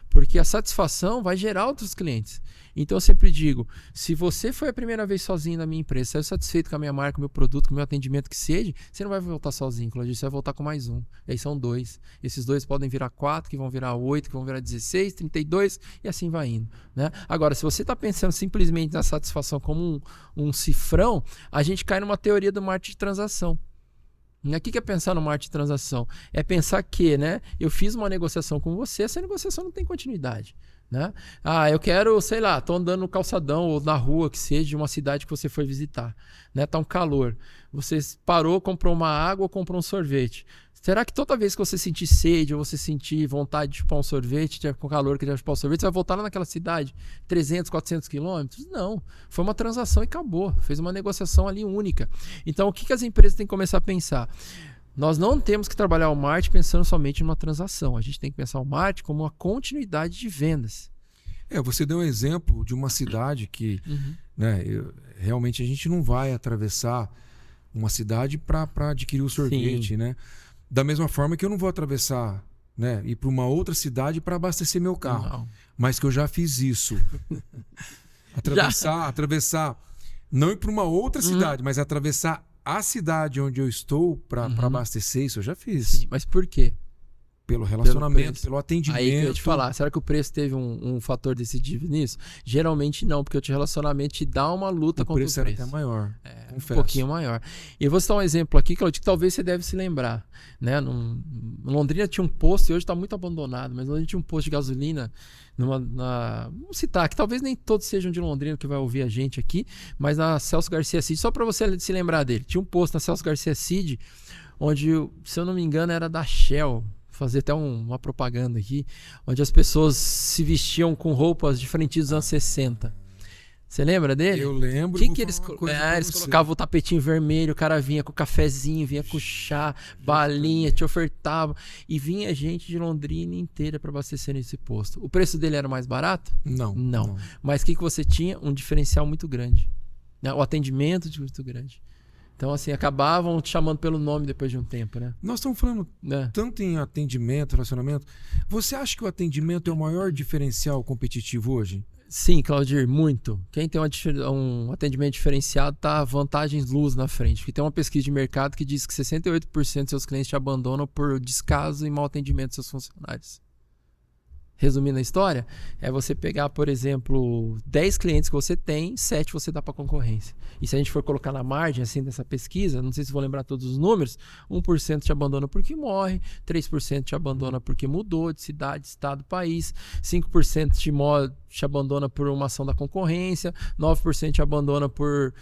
Porque a satisfação vai gerar outros clientes. Então eu sempre digo, se você foi a primeira vez sozinho na minha empresa, saiu satisfeito com a minha marca, com o meu produto, com o meu atendimento que seja, você não vai voltar sozinho, Claudio, você vai voltar com mais um. E aí são 2. Esses 2 podem virar 4, que vão virar 8, que vão virar 16, 32 e assim vai indo. Né? Agora, se você está pensando simplesmente na satisfação como um cifrão, a gente cai numa teoria do marketing de transação. O que é pensar no marketing de transação? É pensar que, né, eu fiz uma negociação com você, essa negociação não tem continuidade. Né? Eu quero, sei lá, tô andando no calçadão ou na rua que seja de uma cidade que você foi visitar, né? Tá um calor. Você parou, comprou uma água ou comprou um sorvete. Será que toda vez que você sentir sede ou você sentir vontade de chupar um sorvete, com calor que já chupar um sorvete, você vai voltar lá naquela cidade 300, 400 quilômetros? Não. Foi uma transação e acabou. Fez uma negociação ali única. Então, o que as empresas têm que começar a pensar? Nós não temos que trabalhar o marketing pensando somente numa transação. A gente tem que pensar o marketing como uma continuidade de vendas. Você deu um exemplo de uma cidade que né, realmente a gente não vai atravessar uma cidade para adquirir o sorvete, Sim. né? Da mesma forma que eu não vou atravessar, né, ir para uma outra cidade para abastecer meu carro. Não. Mas que eu já fiz isso. Atravessar, não ir para uma outra cidade, mas atravessar a cidade onde eu estou para abastecer, isso eu já fiz. Sim, mas por quê? Pelo relacionamento, pelo atendimento. Aí que eu ia te falar, será que o preço teve um fator decisivo nisso? Geralmente não, porque o relacionamento te dá uma luta contra o preço. O preço era até maior, confesso. Um pouquinho maior. E eu vou citar um exemplo aqui, Claudio, que talvez você deve se lembrar. Né? Londrina tinha um posto, e hoje está muito abandonado, mas Londrina tinha um posto de gasolina, vamos citar, que talvez nem todos sejam de Londrina que vai ouvir a gente aqui, mas na Celso Garcia Cid, só para você se lembrar dele. Tinha um posto na Celso Garcia Cid, onde, se eu não me engano, era da Shell. Fazer até uma propaganda aqui, onde as pessoas se vestiam com roupas diferentes dos anos 60. Você lembra dele? Eu lembro. Que eles colocavam o tapetinho vermelho, o cara vinha com cafezinho, vinha com chá, balinha, te ofertava. E vinha gente de Londrina inteira para abastecer nesse posto. O preço dele era mais barato? Não. Mas o que você tinha? Um diferencial muito grande. O atendimento muito grande. Então, assim, acabavam te chamando pelo nome depois de um tempo, né? Nós estamos falando tanto em atendimento, relacionamento. Você acha que o atendimento é o maior diferencial competitivo hoje? Sim, Claudir, muito. Quem tem um atendimento diferenciado tá vantagens luz na frente. Porque tem uma pesquisa de mercado que diz que 68% dos seus clientes te abandonam por descaso e mau atendimento dos seus funcionários. Resumindo a história, é você pegar, por exemplo, 10 clientes que você tem, 7 você dá para concorrência. E se a gente for colocar na margem assim dessa pesquisa, não sei se vou lembrar todos os números, 1% te abandona porque morre, 3% te abandona porque mudou de cidade, estado, país, 5% te abandona por uma ação da concorrência, 9% te abandona por,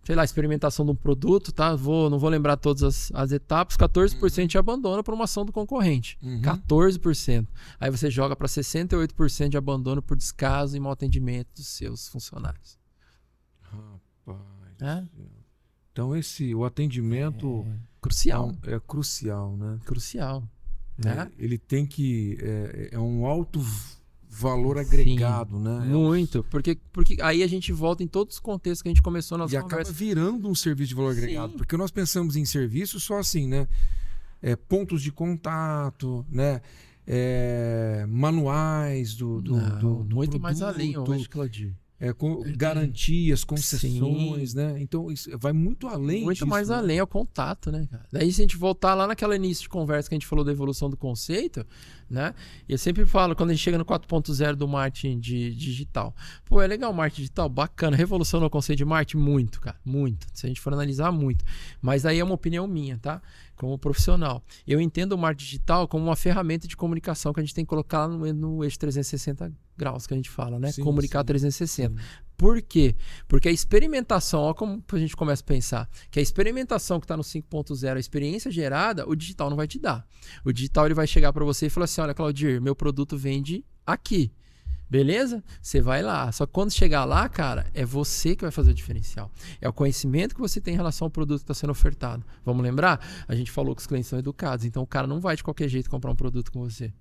sei lá, experimentação de um produto, tá? Não vou lembrar todas as etapas. 14% te abandona por uma ação do concorrente. 14%. Aí você joga para 68% de abandono por descaso e mau atendimento dos seus funcionários. Rapaz. Então o atendimento crucial. É crucial, né? Crucial. Né? Ele tem que... É um alto valor agregado, né? Muito, porque aí a gente volta em todos os contextos que a gente começou na nossa conversa. E acaba virando um serviço de valor agregado, porque nós pensamos em serviço só assim, né? Pontos de contato, né? Manuais do muito produto, mais além hoje, Claudio. Garantias, concessões, né? Então isso vai muito além disso. Muito mais além, é o contato, né, cara? Daí se a gente voltar lá naquele início de conversa que a gente falou da evolução do conceito, né? E eu sempre falo, quando a gente chega no 4.0 do marketing digital, pô, é legal o marketing digital, bacana, revolucionou o conceito de marketing muito, cara, muito. Se a gente for analisar, muito. Mas aí é uma opinião minha, tá? como profissional. Eu entendo o marketing digital como uma ferramenta de comunicação que a gente tem que colocar no eixo 360 graus, que a gente fala, né? Sim, Comunicar sim, 360. sim. Por quê? Porque a experimentação, olha como a gente começa a pensar, que a experimentação que está no 5.0, a experiência gerada, o digital não vai te dar. O digital ele vai chegar para você e falar assim, olha, Claudir, meu produto vende aqui. Beleza? Você vai lá. Só que quando chegar lá, cara, é você que vai fazer o diferencial. É o conhecimento que você tem em relação ao produto que está sendo ofertado. Vamos lembrar? A gente falou que os clientes são educados, então o cara não vai de qualquer jeito comprar um produto com você.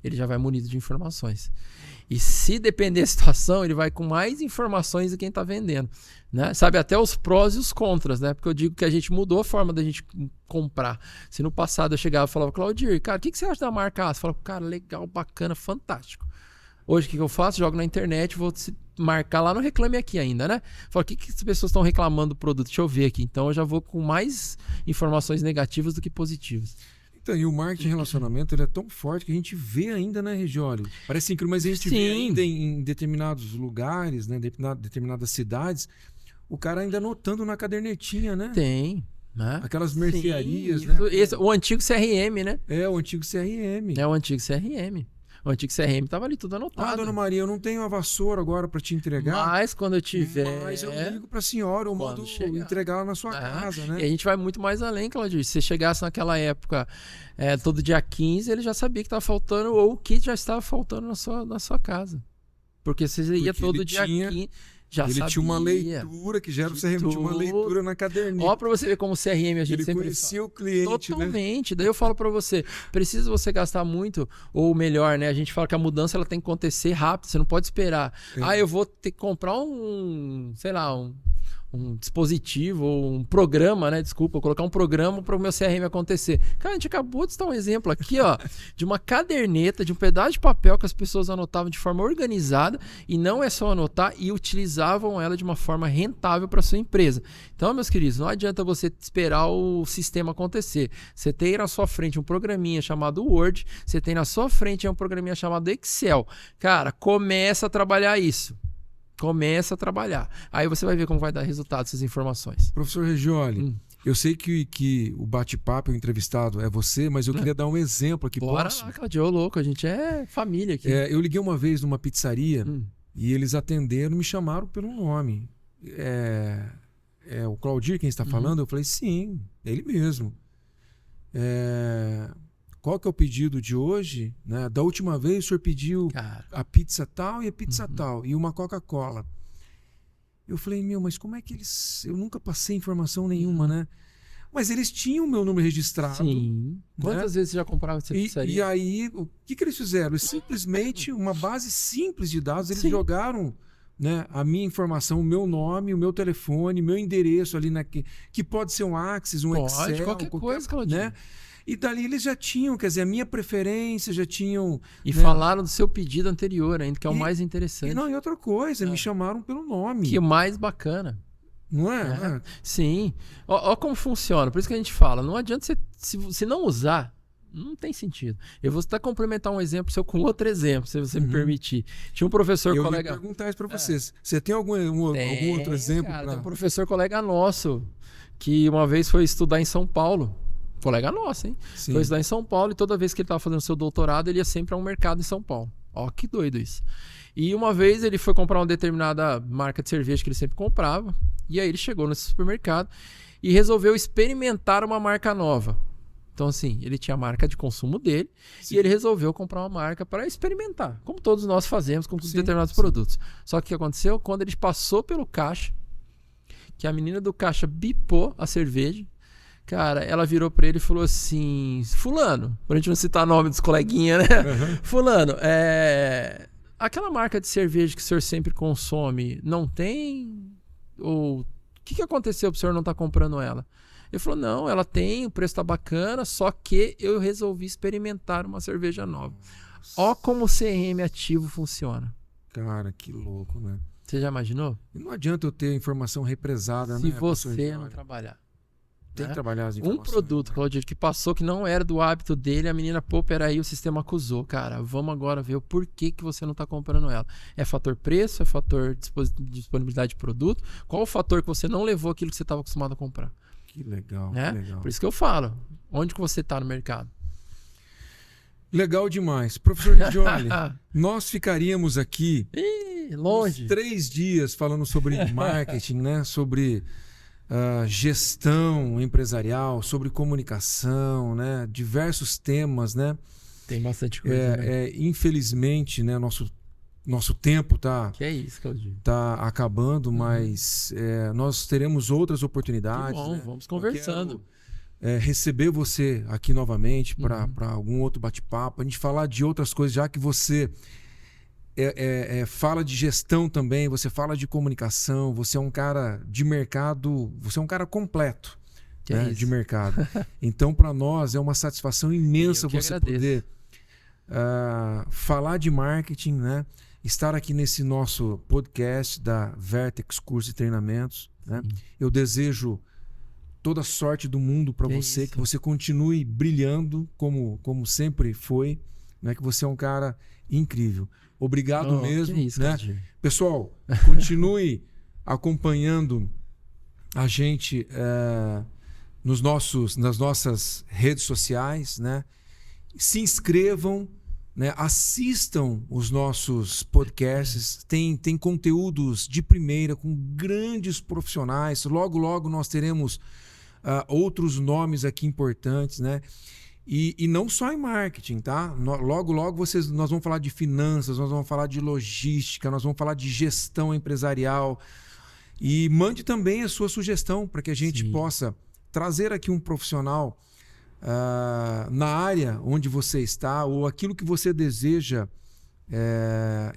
Ele já vai munido de informações. E se depender da situação, ele vai com mais informações de quem está vendendo. Né? Sabe até os prós e os contras, né? Porque eu digo que a gente mudou a forma da gente comprar. Se no passado eu chegava e falava, Claudir, cara, o que você acha da marca A? Você fala, cara, legal, bacana, fantástico. Hoje, o que eu faço? Jogo na internet, vou marcar lá no Reclame Aqui ainda, né? Falo, o que as pessoas estão reclamando do produto? Deixa eu ver aqui. Então, eu já vou com mais informações negativas do que positivas. Então, e o marketing de relacionamento ele é tão forte que a gente vê ainda, né, Regioli? Parece incrível, mas a gente vê ainda em determinados lugares, né, determinadas cidades, o cara ainda anotando na cadernetinha, né? Tem. Né? Aquelas mercearias, sim, né? O antigo CRM, né? É, o antigo CRM. É o antigo CRM. O antigo CRM tava ali tudo anotado. Ah, dona Maria, eu não tenho a vassoura agora para te entregar. Mas quando eu tiver... Mas eu ligo para a senhora, eu mando entregar lá na sua casa, né? E a gente vai muito mais além, Claudio. Se você chegasse naquela época, todo dia 15, ele já sabia que estava faltando ou o kit já estava faltando na sua casa. Porque você ia todo dia 15... Ele tinha uma leitura, que já era o CRM, tinha uma leitura na caderneta. Ó, pra você ver como o CRM a gente ele sempre conhecia fala. O cliente, totalmente. Né? Daí eu falo pra você, precisa você gastar muito, ou melhor, né? A gente fala que a mudança ela tem que acontecer rápido, você não pode esperar. Eu vou ter que comprar um dispositivo ou um programa, né? Desculpa, vou colocar um programa para o meu CRM acontecer. Cara, a gente acabou de dar um exemplo aqui, ó, de uma caderneta, de um pedaço de papel que as pessoas anotavam de forma organizada e não é só anotar e utilizavam ela de uma forma rentável para sua empresa. Então, meus queridos, não adianta você esperar o sistema acontecer. Você tem na sua frente um programinha chamado Word, você tem na sua frente um programinha chamado Excel. Cara, começa a trabalhar isso. Começa a trabalhar. Aí você vai ver como vai dar resultado essas informações. Professor Regioli, eu sei que o bate-papo, o entrevistado é você, mas eu queria dar um exemplo aqui. Bora lá, Claudio, louco, a gente é família aqui. Eu liguei uma vez numa pizzaria e eles atenderam e me chamaram pelo nome. É o Claudir quem está falando? Eu falei, sim, ele mesmo. Qual que é o pedido de hoje? Né? Da última vez o senhor pediu a pizza tal e a pizza tal e uma Coca-Cola. Eu falei, mas como é que eles... Eu nunca passei informação nenhuma, né? Mas eles tinham o meu número registrado. Sim. Né? Quantas vezes você já comprava essa pizzaria? E aí, o que eles fizeram? Eles simplesmente, uma base simples de dados, eles jogaram, né, a minha informação, o meu nome, o meu telefone, meu endereço ali, que pode ser um Axis, um Excel. Qualquer coisa, Claudinho. Né? E dali eles já tinham, quer dizer, a minha preferência, já tinham... E falaram do seu pedido anterior ainda, que é o mais interessante. E outra coisa, me chamaram pelo nome. Que é o mais bacana. Não é? Sim. Ó como funciona. Por isso que a gente fala, não adianta você... Se não usar, não tem sentido. Eu vou até complementar um exemplo seu com outro exemplo, se você me permitir. Tinha um professor colega... Eu ia perguntar isso para vocês. Você tem algum outro exemplo? Cara, tem um professor colega nosso que uma vez foi estudar em São Paulo. Colega nosso, hein? Sim. Foi estudar em São Paulo e toda vez que ele estava fazendo seu doutorado, ele ia sempre a um mercado em São Paulo. Ó, que doido isso. E uma vez ele foi comprar uma determinada marca de cerveja que ele sempre comprava. E aí ele chegou nesse supermercado e resolveu experimentar uma marca nova. Então, assim, ele tinha a marca de consumo dele e ele resolveu comprar uma marca para experimentar, como todos nós fazemos com determinados produtos. Só que o que aconteceu? Quando ele passou pelo caixa, que a menina do caixa bipou a cerveja, cara, ela virou pra ele e falou assim, fulano, pra gente não citar nome dos coleguinhas, né? Fulano, aquela marca de cerveja que o senhor sempre consome, não tem? Ou o que aconteceu pro senhor não estar comprando ela? Ele falou, não, ela tem, o preço tá bacana, só que eu resolvi experimentar uma cerveja nova. Ó como o CRM ativo funciona. Cara, que louco, né? Você já imaginou? E não adianta eu ter informação represada, se você não trabalhar. Tem que trabalhar as informações. Um produto, Claudio, que passou que não era do hábito dele, a menina, peraí, o sistema acusou. Cara, vamos agora ver o porquê que você não está comprando ela. É fator preço? É fator disponibilidade de produto? Qual o fator que você não levou aquilo que você estava acostumado a comprar? Que legal, né? que legal. Por isso que eu falo, onde que você está no mercado? Legal demais. Professor Regioli, nós ficaríamos aqui longe. 3 dias falando sobre marketing, né? Sobre gestão empresarial, sobre comunicação, né? Diversos temas, né? Tem bastante coisa, né? Infelizmente, né? Nosso tempo Que é isso, Claudinho. tá acabando, mas nós teremos outras oportunidades. Que bom, né? vamos conversando. Receber você aqui novamente para algum outro bate-papo, a gente falar de outras coisas, já que você fala de gestão também, você fala de comunicação, você é um cara de mercado, você é um cara completo, né, de mercado. Então, para nós, é uma satisfação imensa você poder falar de marketing, né? Estar aqui nesse nosso podcast da Vertex Cursos e Treinamentos. Né? Eu desejo toda a sorte do mundo para você, que você continue brilhando como sempre foi, né? Que você é um cara incrível. Obrigado mesmo. Que isso, né? Pessoal, continue acompanhando a gente nas nossas redes sociais, né? Se inscrevam, né? Assistam os nossos podcasts, tem conteúdos de primeira com grandes profissionais. Logo, logo nós teremos outros nomes aqui importantes, né? E não só em marketing, tá? Logo, logo nós vamos falar de finanças, nós vamos falar de logística, nós vamos falar de gestão empresarial. E mande também a sua sugestão para que a gente possa trazer aqui um profissional na área onde você está, ou aquilo que você deseja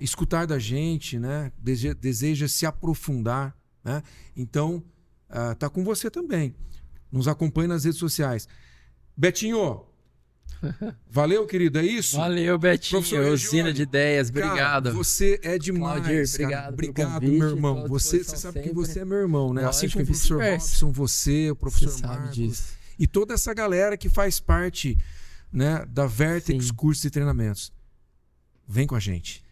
escutar da gente, né? Deseja se aprofundar, né? Então, tá com você também. Nos acompanhe nas redes sociais. Betinho, valeu, querido, é isso? Valeu, Betinho, usina de ideias, obrigado. Cara, você é demais, Claudir, obrigado, convite, meu irmão. Você sabe sempre. que você é meu irmão, né? Lógico, assim como o professor Robson, você, o professor Marcos, disso. E toda essa galera que faz parte, né, da Vertex Cursos e Treinamentos. Vem com a gente.